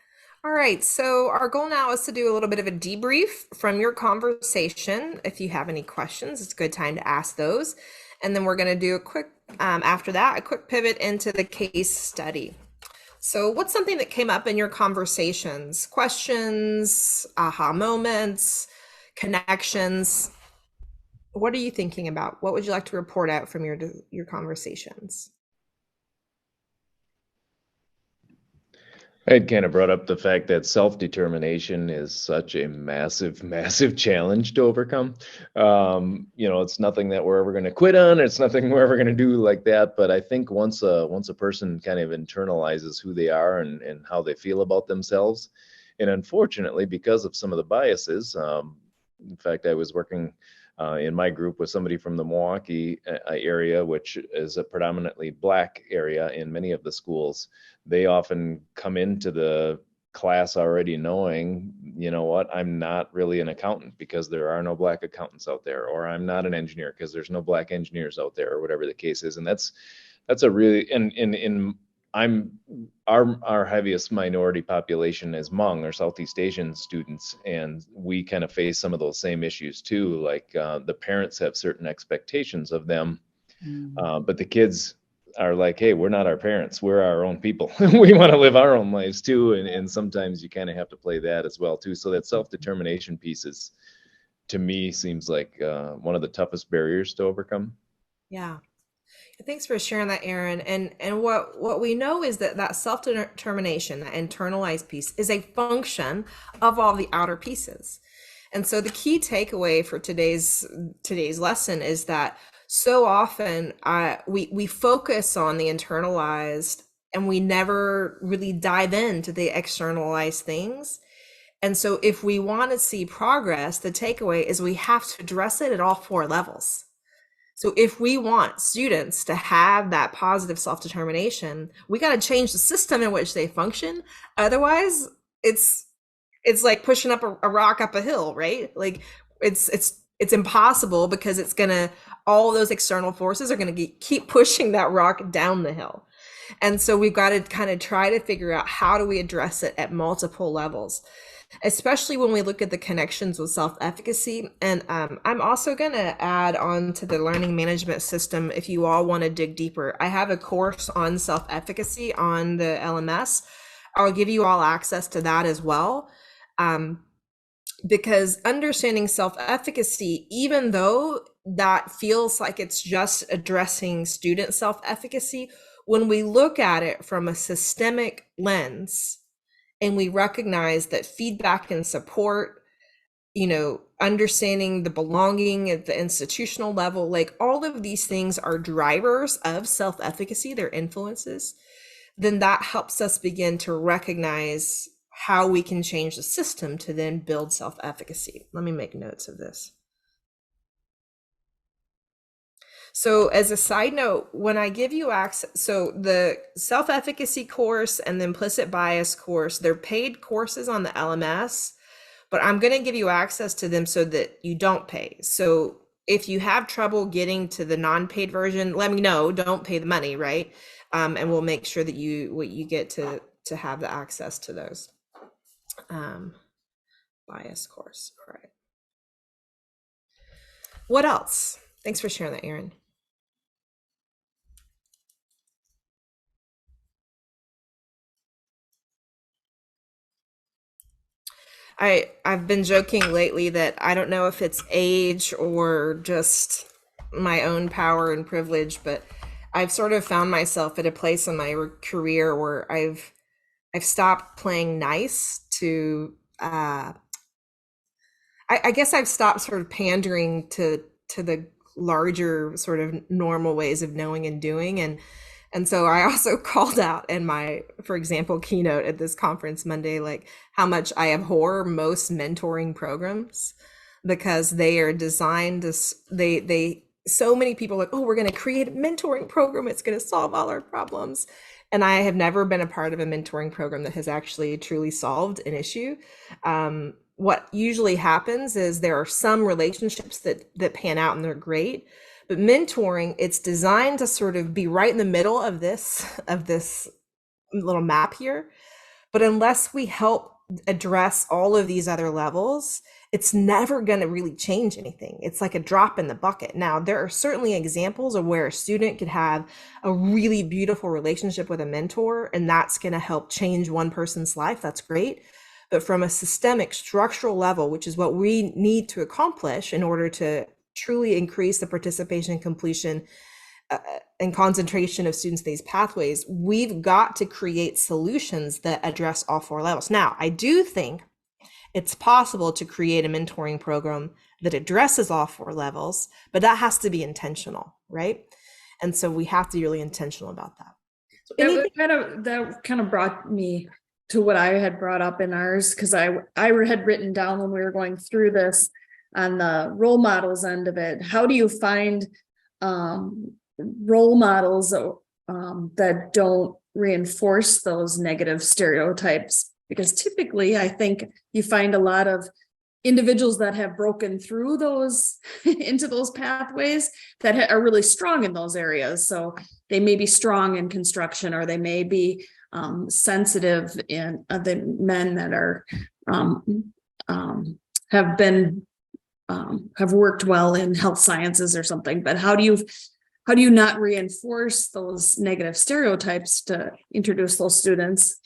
All right. So our goal now is to do a little bit of a debrief from your conversation. If you have any questions, it's a good time to ask those. And then we're going to do a quick, after that, a quick pivot into the case study. So what's something that came up in your conversations? Questions, aha moments, connections? What are you thinking about? What would you like to report out from your conversations? I had kind of brought up the fact that self-determination is such a massive, massive challenge to overcome. It's nothing that we're ever going to quit on. It's nothing we're ever going to do like that. But I think once a person kind of internalizes who they are and how they feel about themselves, and unfortunately, because of some of the biases, in fact, I was working in my group with somebody from the Milwaukee area, which is a predominantly Black area in many of the schools. They often come into the class already knowing, you know what, I'm not really an accountant because there are no Black accountants out there, or I'm not an engineer because there's no Black engineers out there, or whatever the case is. And that's a really, our heaviest minority population is Hmong or Southeast Asian students, and we kind of face some of those same issues too. Like the parents have certain expectations of them, but the kids are like, hey, we're not our parents, we're our own people. We want to live our own lives too. And sometimes you kind of have to play that as well too. So that self-determination piece is, to me, seems like one of the toughest barriers to overcome. Yeah. Thanks for sharing that, Aaron. And what we know is that self-determination, that internalized piece, is a function of all the outer pieces. And so the key takeaway for today's lesson is that so often we focus on the internalized and we never really dive into the externalized things. And so if we want to see progress, the takeaway is we have to address it at all 4 levels. So if we want students to have that positive self-determination, we got to change the system in which they function. Otherwise, it's like pushing up a rock up a hill, right? Like it's impossible, because it's gonna, all those external forces are gonna keep pushing that rock down the hill. And so we've got to kind of try to figure out, how do we address it at multiple levels, especially when we look at the connections with self-efficacy. And I'm also going to add on to the learning management system, if you all want to dig deeper. I have a course on self-efficacy on the LMS. I'll give you all access to that as well. Because understanding self-efficacy, even though that feels like it's just addressing student self-efficacy, when we look at it from a systemic lens, and we recognize that feedback and support, understanding the belonging at the institutional level, like all of these things are drivers of self-efficacy, they're influences, then that helps us begin to recognize how we can change the system to then build self-efficacy. Let me make notes of this. So as a side note, when I give you access, so the self-efficacy course and the implicit bias course, they're paid courses on the LMS, but I'm going to give you access to them so that you don't pay. So if you have trouble getting to the non-paid version, let me know. Don't pay the money, right? And we'll make sure that you get to have the access to those. Bias course. All right. What else? Thanks for sharing that, Aaron. I've been joking lately that I don't know if it's age or just my own power and privilege, but I've sort of found myself at a place in my career where I've stopped playing nice to I guess I've stopped sort of pandering to the larger sort of normal ways of knowing and doing. And so I also called out in my, for example, keynote at this conference Monday, like how much I abhor most mentoring programs, because they are designed to, so many people are like, oh, we're going to create a mentoring program, it's going to solve all our problems. And I have never been a part of a mentoring program that has actually truly solved an issue. What usually happens is there are some relationships that pan out and they're great, but mentoring, it's designed to sort of be right in the middle of this little map here. But unless we help address all of these other levels, it's never going to really change anything. It's like a drop in the bucket. Now, there are certainly examples of where a student could have a really beautiful relationship with a mentor, and that's going to help change one person's life. That's great. But from a systemic structural level, which is what we need to accomplish in order to truly increase the participation, completion, and concentration of students in these pathways, we've got to create solutions that address all 4 levels. Now, I do think it's possible to create a mentoring program that addresses all 4 levels, but that has to be intentional, right? And so we have to be really intentional about that. So that kind of brought me to what I had brought up in ours, because I had written down when we were going through this on the role models end of it. How do you find role models that don't reinforce those negative stereotypes? Because typically I think you find a lot of individuals that have broken through those into those pathways that are really strong in those areas. So they may be strong in construction, or they may be sensitive in the men that are have worked well in health sciences or something. But how do you how do you not reinforce those negative stereotypes to introduce those students?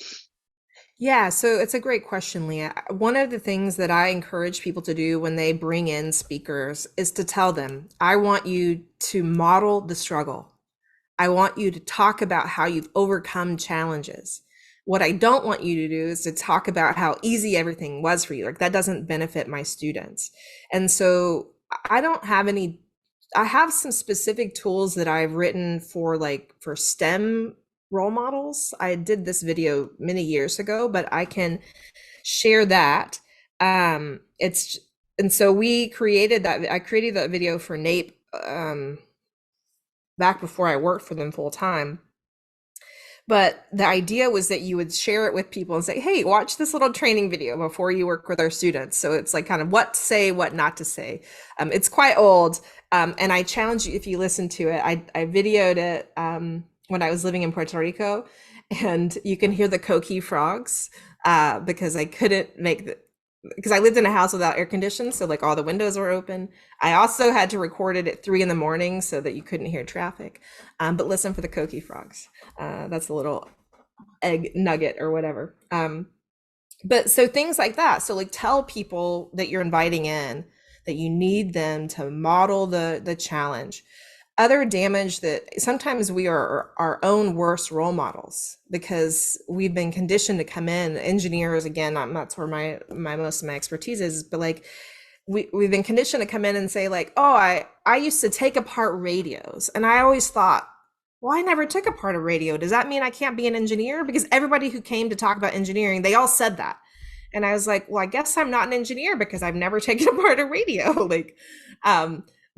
Yeah, so it's a great question, Leah. One of the things that I encourage people to do when they bring in speakers is to tell them, I want you to model the struggle. I want you to talk about how you've overcome challenges. What I don't want you to do is to talk about how easy everything was for you. Like, that doesn't benefit my students. And so I don't have any, I have some specific tools that I've written for STEM role models. I did this video many years ago, but I can share that. And so we created that. I created that video for NAEP back before I worked for them full time. But the idea was that you would share it with people and say, hey, watch this little training video before you work with our students. So it's like kind of what to say, what not to say. It's quite old. And I challenge you, if you listen to it, I videoed it when I was living in Puerto Rico, and you can hear the coqui frogs because I couldn't because I lived in a house without air conditioning, so like all the windows were open. I also had to record it at 3 a.m. so that you couldn't hear traffic. But listen for the coqui frogs. That's a little egg nugget or whatever. But so things like that. So like tell people that you're inviting in that you need them to model the challenge. Other damage that sometimes we are our own worst role models because we've been conditioned to come in. Engineers, again, that's where my most of my expertise is, but like we've been conditioned to come in and say like, oh, I used to take apart radios, and I always thought, well, I never took apart a radio. Does that mean I can't be an engineer? Because everybody who came to talk about engineering, they all said that. And I was like, well, I guess I'm not an engineer because I've never taken apart a radio.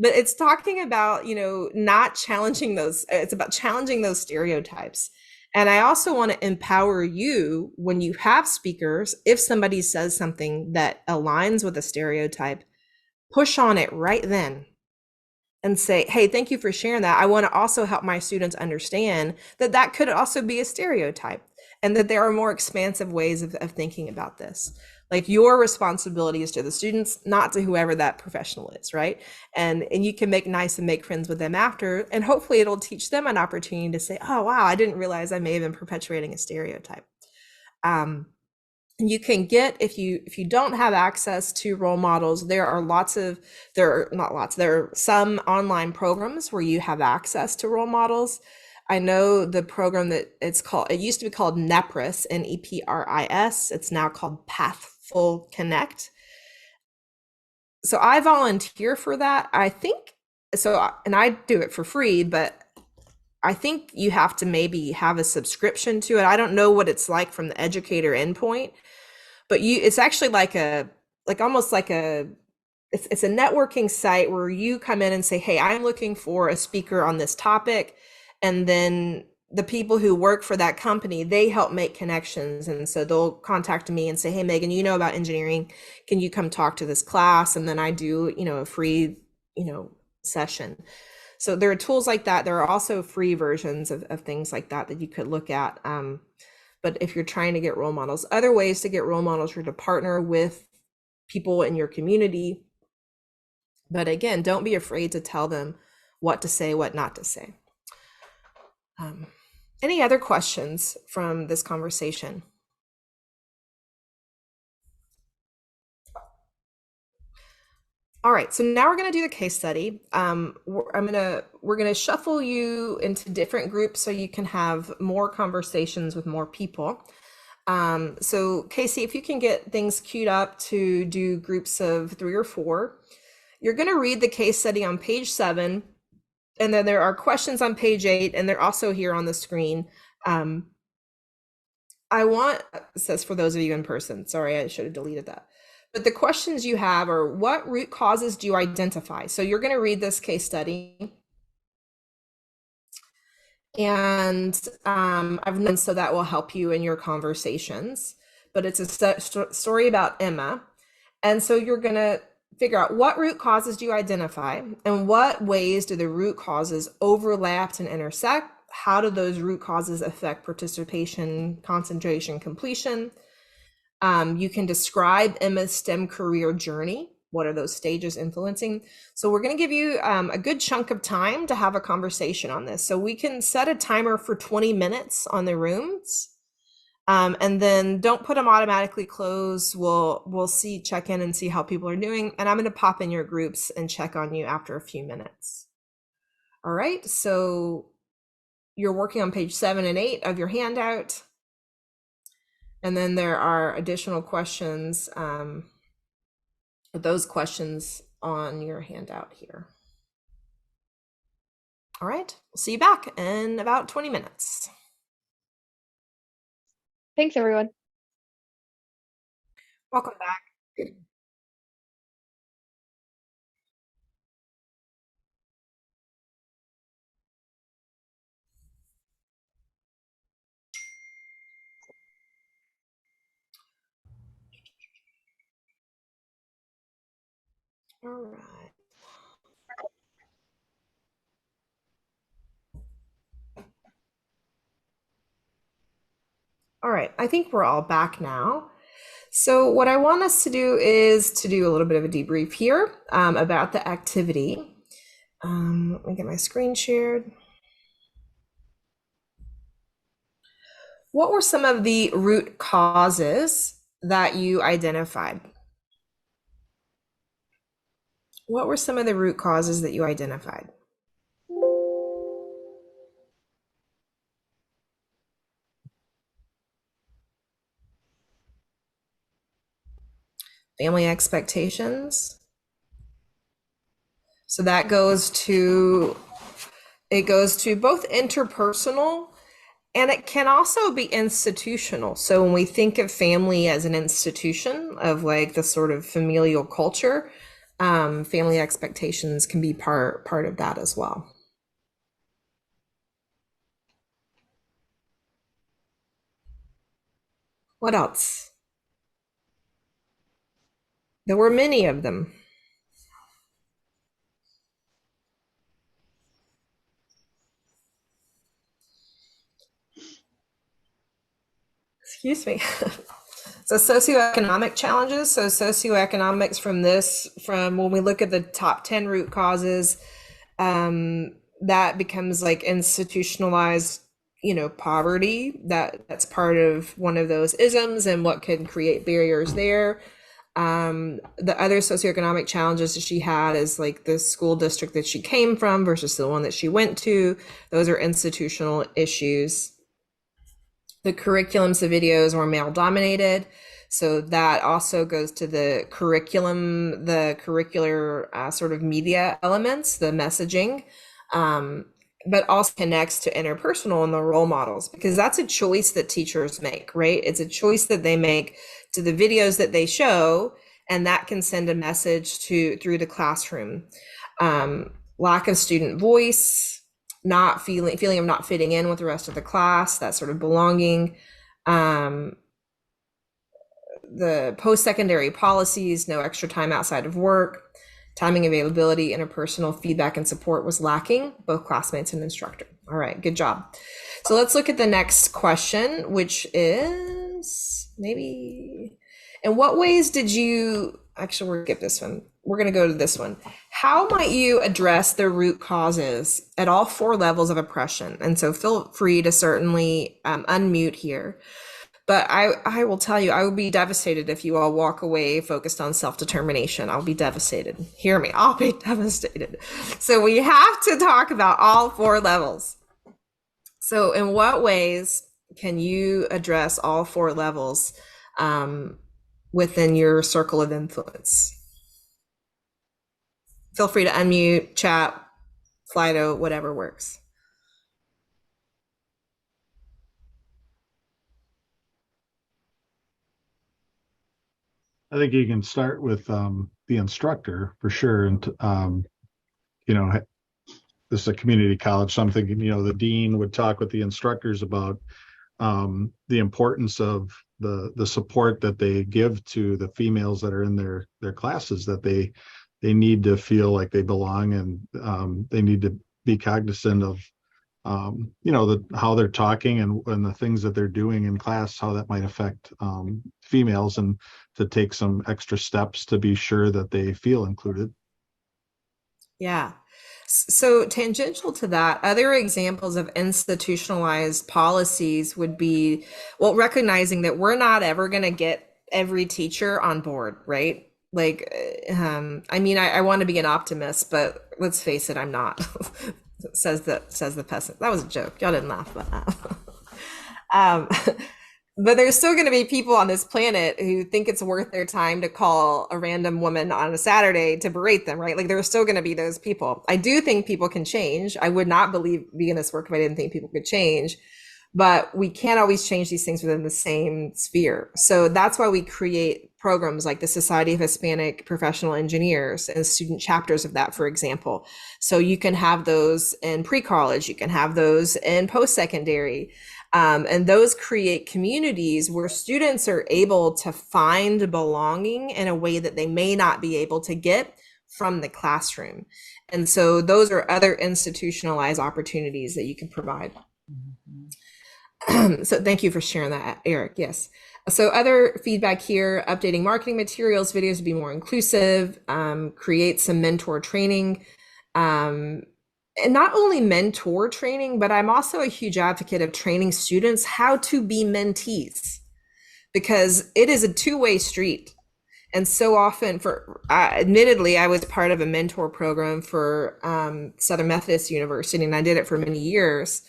But it's talking about, not challenging those. It's about challenging those stereotypes. And I also want to empower you when you have speakers. If somebody says something that aligns with a stereotype, push on it right then and say, hey, thank you for sharing that. I want to also help my students understand that that could also be a stereotype and that there are more expansive ways of thinking about this. Like, your responsibility is to the students, not to whoever that professional is, right? And you can make nice and make friends with them after, and hopefully it'll teach them an opportunity to say, oh, wow, I didn't realize I may have been perpetuating a stereotype. You can get, if you don't have access to role models, there are some online programs where you have access to role models. I know the program that it used to be called NEPRIS, NEPRIS. It's now called Pathful Connect. So I volunteer for that. I think so, and I do it for free, but I think you have to maybe have a subscription to it. I don't know what it's like from the educator endpoint, but it's actually almost like it's a networking site where you come in and say, hey, I'm looking for a speaker on this topic. And then the people who work for that company, they help make connections. And so they'll contact me and say, hey, Megan, you know about engineering. Can you come talk to this class? And then I do, a free, session. So there are tools like that. There are also free versions of things like that you could look at. But if you're trying to get role models, other ways to get role models are to partner with people in your community. But again, don't be afraid to tell them what to say, what not to say. Any other questions from this conversation? All right, so now we're going to do the case study. We're going to shuffle you into different groups so you can have more conversations with more people. So Casey, if you can get things queued up to do groups of 3 or 4, you're going to read the case study on page 7. And then there are questions on page 8, and they're also here on the screen. It says for those of you in person, sorry, I should have deleted that. But the questions you have are, what root causes do you identify? So you're going to read this case study. And I've known, so that will help you in your conversations. But it's a story about Emma. And so you're going to figure out what root causes do you identify and what ways do the root causes overlap and intersect? How do those root causes affect participation, concentration, completion? You can describe Emma's STEM career journey. what are those stages influencing? So we're going to give you a good chunk of time to have a conversation on this. So we can set a timer for 20 minutes on the rooms. And then don't put them automatically closed. We'll check in and see how people are doing. And I'm going to pop in your groups and check on you after a few minutes. All right. So you're working on page 7 and 8 of your handout. And then there are additional questions, those questions on your handout here. All right. We'll see you back in about 20 minutes. Thanks, everyone. Welcome back. All right. All right, I think we're all back now. So what I want us to do is to do a little bit of a debrief here about the activity. Let me get my screen shared. What were some of the root causes that you identified? What were some of the root causes that you identified? Family expectations. So that goes to both interpersonal and it can also be institutional. So when we think of family as an institution of like the sort of familial culture, family expectations can be part of that as well. What else? There were many of them. Excuse me. So socioeconomic challenges. So socioeconomics from when we look at the top 10 root causes, that becomes like institutionalized, poverty. That's part of one of those isms and what can create barriers there. The other socioeconomic challenges that she had is like the school district that she came from versus the one that she went to. Those are institutional issues. The curriculums, the videos were male dominated. So that also goes to the curriculum, the curricular sort of media elements, the messaging, but also connects to interpersonal and the role models, because that's a choice that teachers make, right? It's a choice that they make to the videos that they show, and that can send a message through the classroom. Lack of student voice, not feeling of not fitting in with the rest of the class, that sort of belonging. The post-secondary policies, no extra time outside of work, timing availability, interpersonal feedback and support was lacking, both classmates and instructor. All right, good job. So let's look at the next question, which is maybe, in what ways did you, actually we'll skip this one. We're gonna go to this one. How might you address the root causes at all 4 levels of oppression? And so feel free to certainly unmute here. But I will tell you, I would be devastated if you all walk away focused on self-determination. I'll be devastated. Hear me, I'll be devastated. So we have to talk about all 4 levels. So in what ways can you address all 4 levels within your circle of influence? Feel free to unmute, chat, Slido, whatever works. I think you can start with the instructor for sure. And, this is a community college, so I'm thinking, the dean would talk with the instructors about the importance of the support that they give to the females that are in their classes, that they need to feel like they belong, and they need to be cognizant of how they're talking and the things that they're doing in class, how that might affect females, and to take some extra steps to be sure that they feel included. Yeah. So tangential to that, other examples of institutionalized policies would be, well, recognizing that we're not ever going to get every teacher on board, right? Like, I mean, I want to be an optimist, but let's face it, I'm not. says the peasant. That was a joke. Y'all didn't laugh, but but there's still going to be people on this planet who think it's worth their time to call a random woman on a Saturday to berate them, right? Like, there's still going to be those people. I do think people can change. I would not be in this work if I didn't think people could change, but we can't always change these things within the same sphere. So that's why we create programs like the Society of Hispanic Professional Engineers and student chapters of that, for example. So you can have those in pre-college, you can have those in post-secondary. And those create communities where students are able to find belonging in a way that they may not be able to get from the classroom. And so those are other institutionalized opportunities that you can provide. So thank you for sharing that, Eric. Yes. So other feedback here, updating marketing materials, videos to be more inclusive, create some mentor training. And not only mentor training, but I'm also a huge advocate of training students how to be mentees, because it is a two-way street. And so often, admittedly, I was part of a mentor program for Southern Methodist University, and I did it for many years.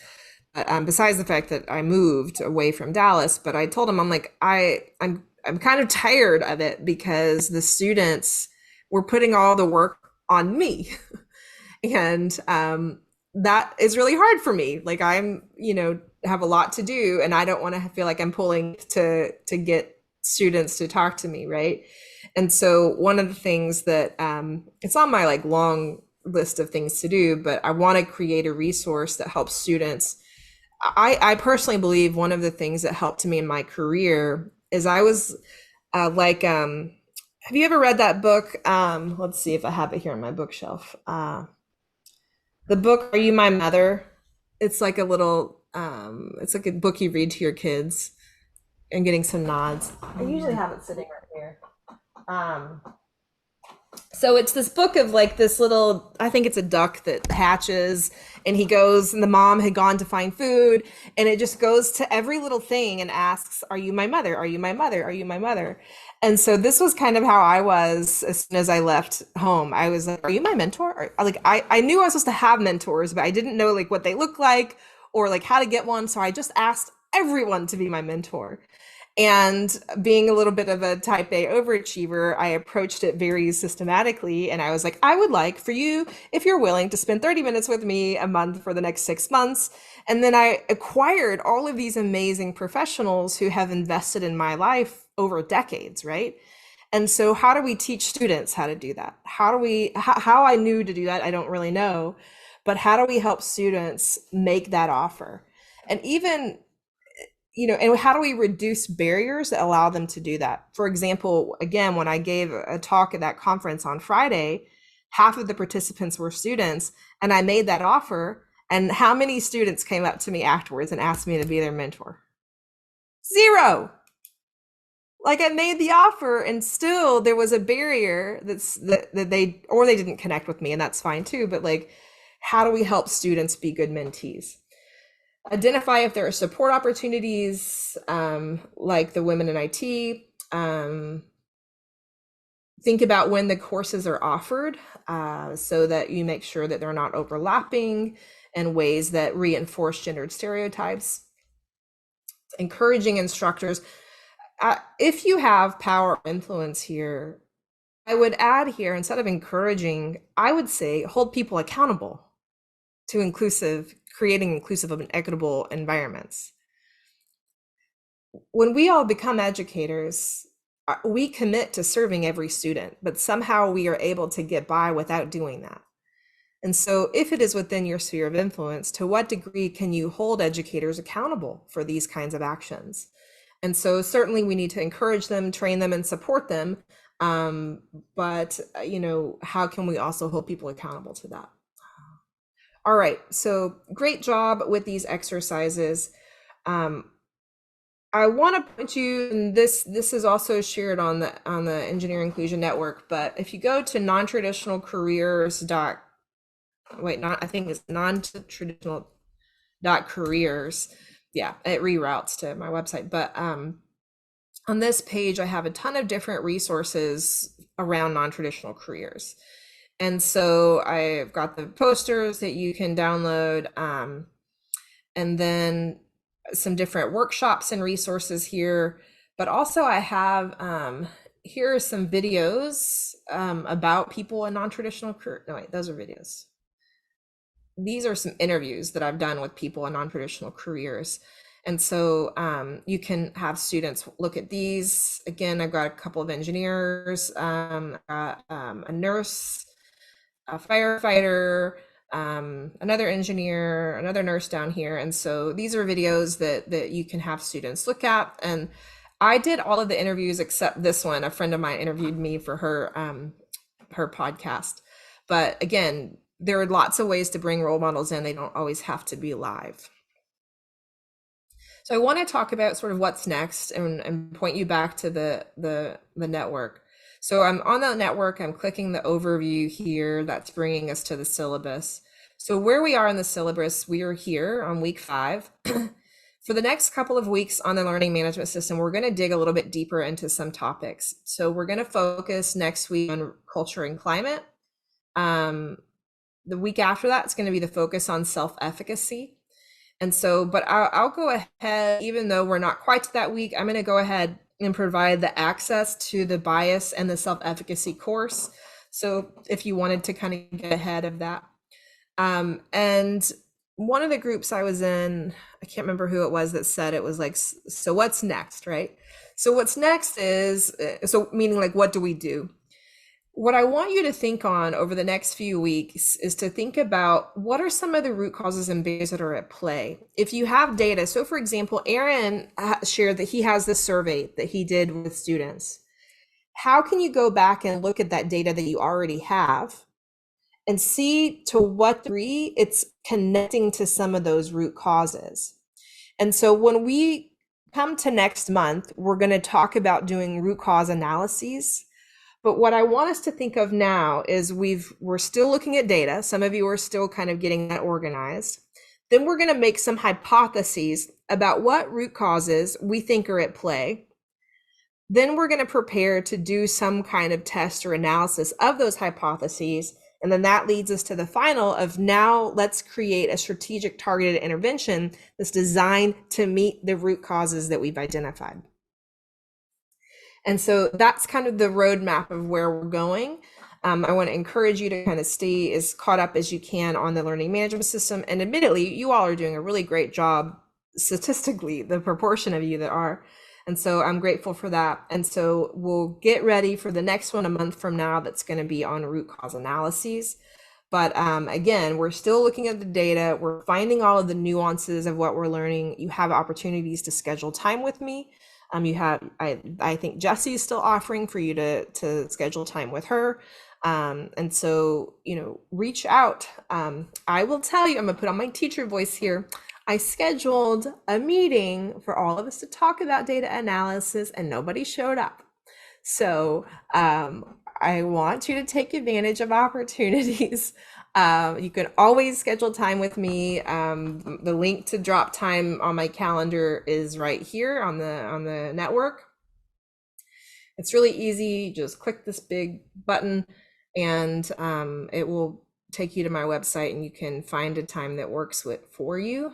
Besides the fact that I moved away from Dallas, but I told them, I'm like, I'm kind of tired of it because the students were putting all the work on me. And that is really hard for me. Like, I'm, have a lot to do, and I don't want to feel like I'm pulling to get students to talk to me, right? And so one of the things that it's on my long list of things to do, but I want to create a resource that helps students. I personally believe one of the things that helped me in my career is I was have you ever read that book? Let's see if I have it here on my bookshelf. The book, Are You My Mother? It's like a little, it's like a book you read to your kids. And getting some nods. I usually have it sitting right here. So it's this book of this little, I think it's a duck that hatches, and he goes, and the mom had gone to find food, and it just goes to every little thing and asks, are you my mother? Are you my mother? Are you my mother? And so this was kind of how I was as soon as I left home. I was like, are you my mentor? I knew I was supposed to have mentors, but I didn't know what they look like or how to get one. So I just asked everyone to be my mentor. And being a little bit of a type A overachiever, I approached it very systematically. And I was like, I would like for you, if you're willing, to spend 30 minutes with me a month for the next 6 months. And then I acquired all of these amazing professionals who have invested in my life over decades, right? And so how do we teach students how to do that? How I knew to do that, I don't really know. But how do we help students make that offer? And even and how do we reduce barriers that allow them to do that? For example, again, when I gave a talk at that conference on Friday, half of the participants were students, and I made that offer. And how many students came up to me afterwards and asked me to be their mentor? 0. I made the offer, and still there was a barrier that they didn't connect with me, and that's fine too. But how do we help students be good mentees? Identify if there are support opportunities, like the Women in IT. Think about when the courses are offered, so that you make sure that they're not overlapping in ways that reinforce gendered stereotypes. Encouraging instructors. If you have power or influence here, I would add here, instead of encouraging, I would say hold people accountable to creating inclusive and equitable environments. When we all become educators, we commit to serving every student, but somehow we are able to get by without doing that. And so if it is within your sphere of influence, to what degree can you hold educators accountable for these kinds of actions? And so certainly we need to encourage them, train them, and support them. But how can we also hold people accountable to that? All right, so great job with these exercises. I want to put you, and this is also shared on the Engineering Inclusion Network, but if you go to nontraditional I think it's nontraditional.careers. Yeah, it reroutes to my website, but on this page, I have a ton of different resources around non-traditional careers. And so I've got the posters that you can download, and then some different workshops and resources here. But also I have, here are some videos about people in non-traditional career. No, wait, those are videos. These are some interviews that I've done with people in non-traditional careers. And so you can have students look at these. Again, I've got a couple of engineers, a nurse, a firefighter, another engineer, another nurse down here. And so these are videos that you can have students look at. And I did all of the interviews except this one. A friend of mine interviewed me for her podcast. But again, there are lots of ways to bring role models in. They don't always have to be live. So I want to talk about sort of what's next and point you back to the network. So I'm on the network, I'm clicking the overview here, that's bringing us to the syllabus. So where we are in the syllabus, we are here on week 5. For the next couple of weeks on the learning management system, we're going to dig a little bit deeper into some topics. So we're going to focus next week on culture and climate. The week after that, it's going to be the focus on self-efficacy. And so, but I'll go ahead, even though we're not quite to that week, I'm going to go ahead and provide the access to the bias and the self-efficacy course. So if you wanted to kind of get ahead of that. And one of the groups I was in, I can't remember who it was that said it was like, so what's next, right? So what's next is, so meaning like, what do we do? What I want you to think on over the next few weeks is to think about what are some of the root causes and barriers that are at play. If you have data, so for example, Aaron shared that he has this survey that he did with students. How can you go back and look at that data that you already have and see to what degree it's connecting to some of those root causes? And so when we come to next month, we're going to talk about doing root cause analyses. But what I want us to think of now is we're still looking at data. Some of you are still kind of getting that organized. Then we're going to make some hypotheses about what root causes we think are at play. Then we're going to prepare to do some kind of test or analysis of those hypotheses. And then that leads us to the final of now let's create a strategic targeted intervention that's designed to meet the root causes that we've identified. And so that's kind of the roadmap of where we're going. I want to encourage you to kind of stay as caught up as you can on the learning management system. And admittedly, you all are doing a really great job statistically, the proportion of you that are. And so I'm grateful for that. And so we'll get ready for the next one a month from now that's going to be on root cause analyses. But again, we're still looking at the data. We're finding all of the nuances of what we're learning. You have opportunities to schedule time with me. You have, I think Jessie is still offering for you to schedule time with her. And so, reach out. I will tell you, I'm gonna put on my teacher voice here. I scheduled a meeting for all of us to talk about data analysis and nobody showed up. So I want you to take advantage of opportunities. You can always schedule time with me. The link to drop time on my calendar is right here on the network. It's really easy. Just click this big button and it will take you to my website and you can find a time that works for you.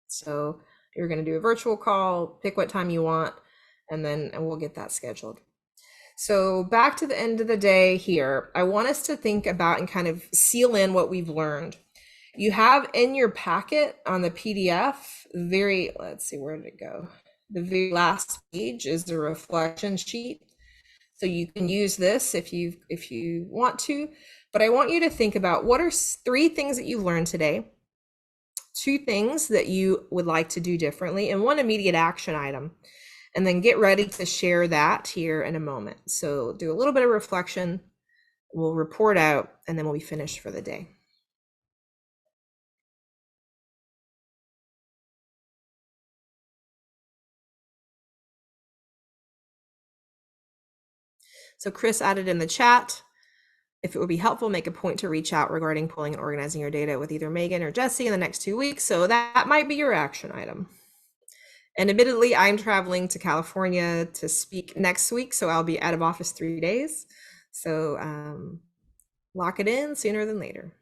So you're going to do a virtual call, pick what time you want, and we'll get that scheduled. So back to the end of the day here, I want us to think about and kind of seal in what we've learned. You have in your packet on the PDF, let's see, where did it go? The very last page is the reflection sheet. So you can use this if you want to, but I want you to think about what are 3 things that you've learned today, 2 things that you would like to do differently, and 1 immediate action item. And then get ready to share that here in a moment. So do a little bit of reflection, we'll report out, and then we'll be finished for the day. So Chris added in the chat, if it would be helpful, make a point to reach out regarding pulling and organizing your data with either Megan or Jesse in the next 2 weeks. So that might be your action item. And admittedly, I'm traveling to California to speak next week, so I'll be out of office 3 days. So lock it in sooner than later.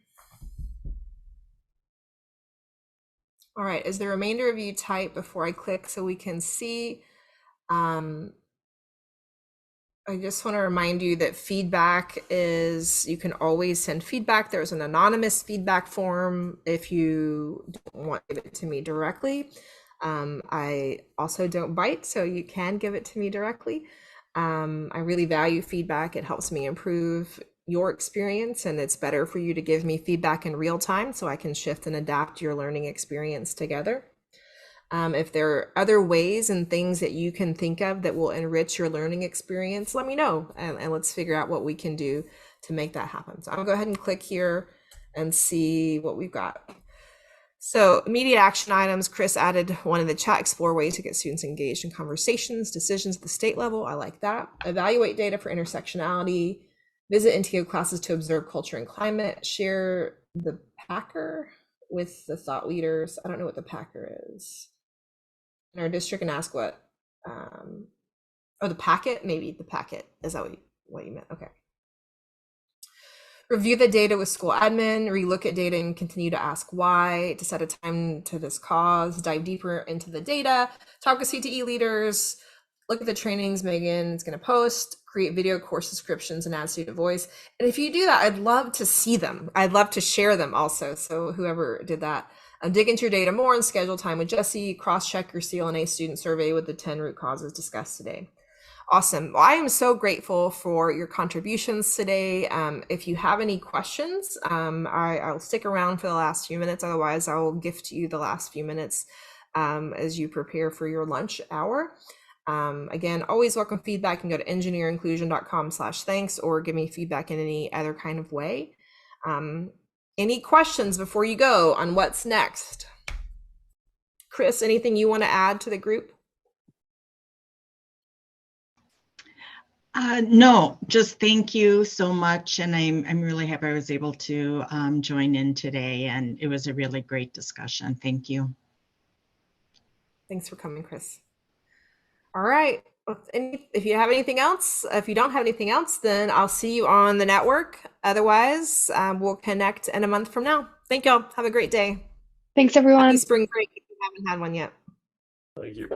All right, as the remainder of you type before I click so we can see, I just want to remind you that feedback is, you can always send feedback. There's an anonymous feedback form if you don't want to give it to me directly. I also don't bite, so you can give it to me directly. I really value feedback. It helps me improve your experience, and it's better for you to give me feedback in real time so I can shift and adapt your learning experience together. If there are other ways and things that you can think of that will enrich your learning experience, let me know, and let's figure out what we can do to make that happen. So I'll go ahead and click here and see what we've got. So immediate action items, Chris added one in the chat: explore ways to get students engaged in conversations, decisions at the state level. I like that. Evaluate data for intersectionality, visit NTO classes to observe culture and climate, share the Packer with the thought leaders. I don't know what the Packer is in our district, and ask what, oh, the packet, maybe the packet, is that what you meant? Okay. Review the data with school admin, relook at data and continue to ask why, to set a time to this cause, dive deeper into the data, talk with CTE leaders, look at the trainings Megan is going to post, create video course descriptions and add student voice. And if you do that, I'd love to see them. I'd love to share them also. So whoever did that, dig into your data more and schedule time with Jesse, cross-check your CLNA student survey with the 10 root causes discussed today. Awesome. Well, I am so grateful for your contributions today. If you have any questions, I'll stick around for the last few minutes. Otherwise, I will gift you the last few minutes as you prepare for your lunch hour. Again, always welcome feedback. You can go to engineerinclusion.com/thanks or give me feedback in any other kind of way. Any questions before you go on what's next? Chris, anything you want to add to the group? No, just thank you so much. And I'm really happy I was able to join in today, and it was a really great discussion. Thank you. Thanks for coming, Chris. All right. If you have anything else, if you don't have anything else, then I'll see you on the network. Otherwise, we'll connect in a month from now. Thank y'all. Have a great day. Thanks, everyone. Happy spring break if you haven't had one yet. Thank you.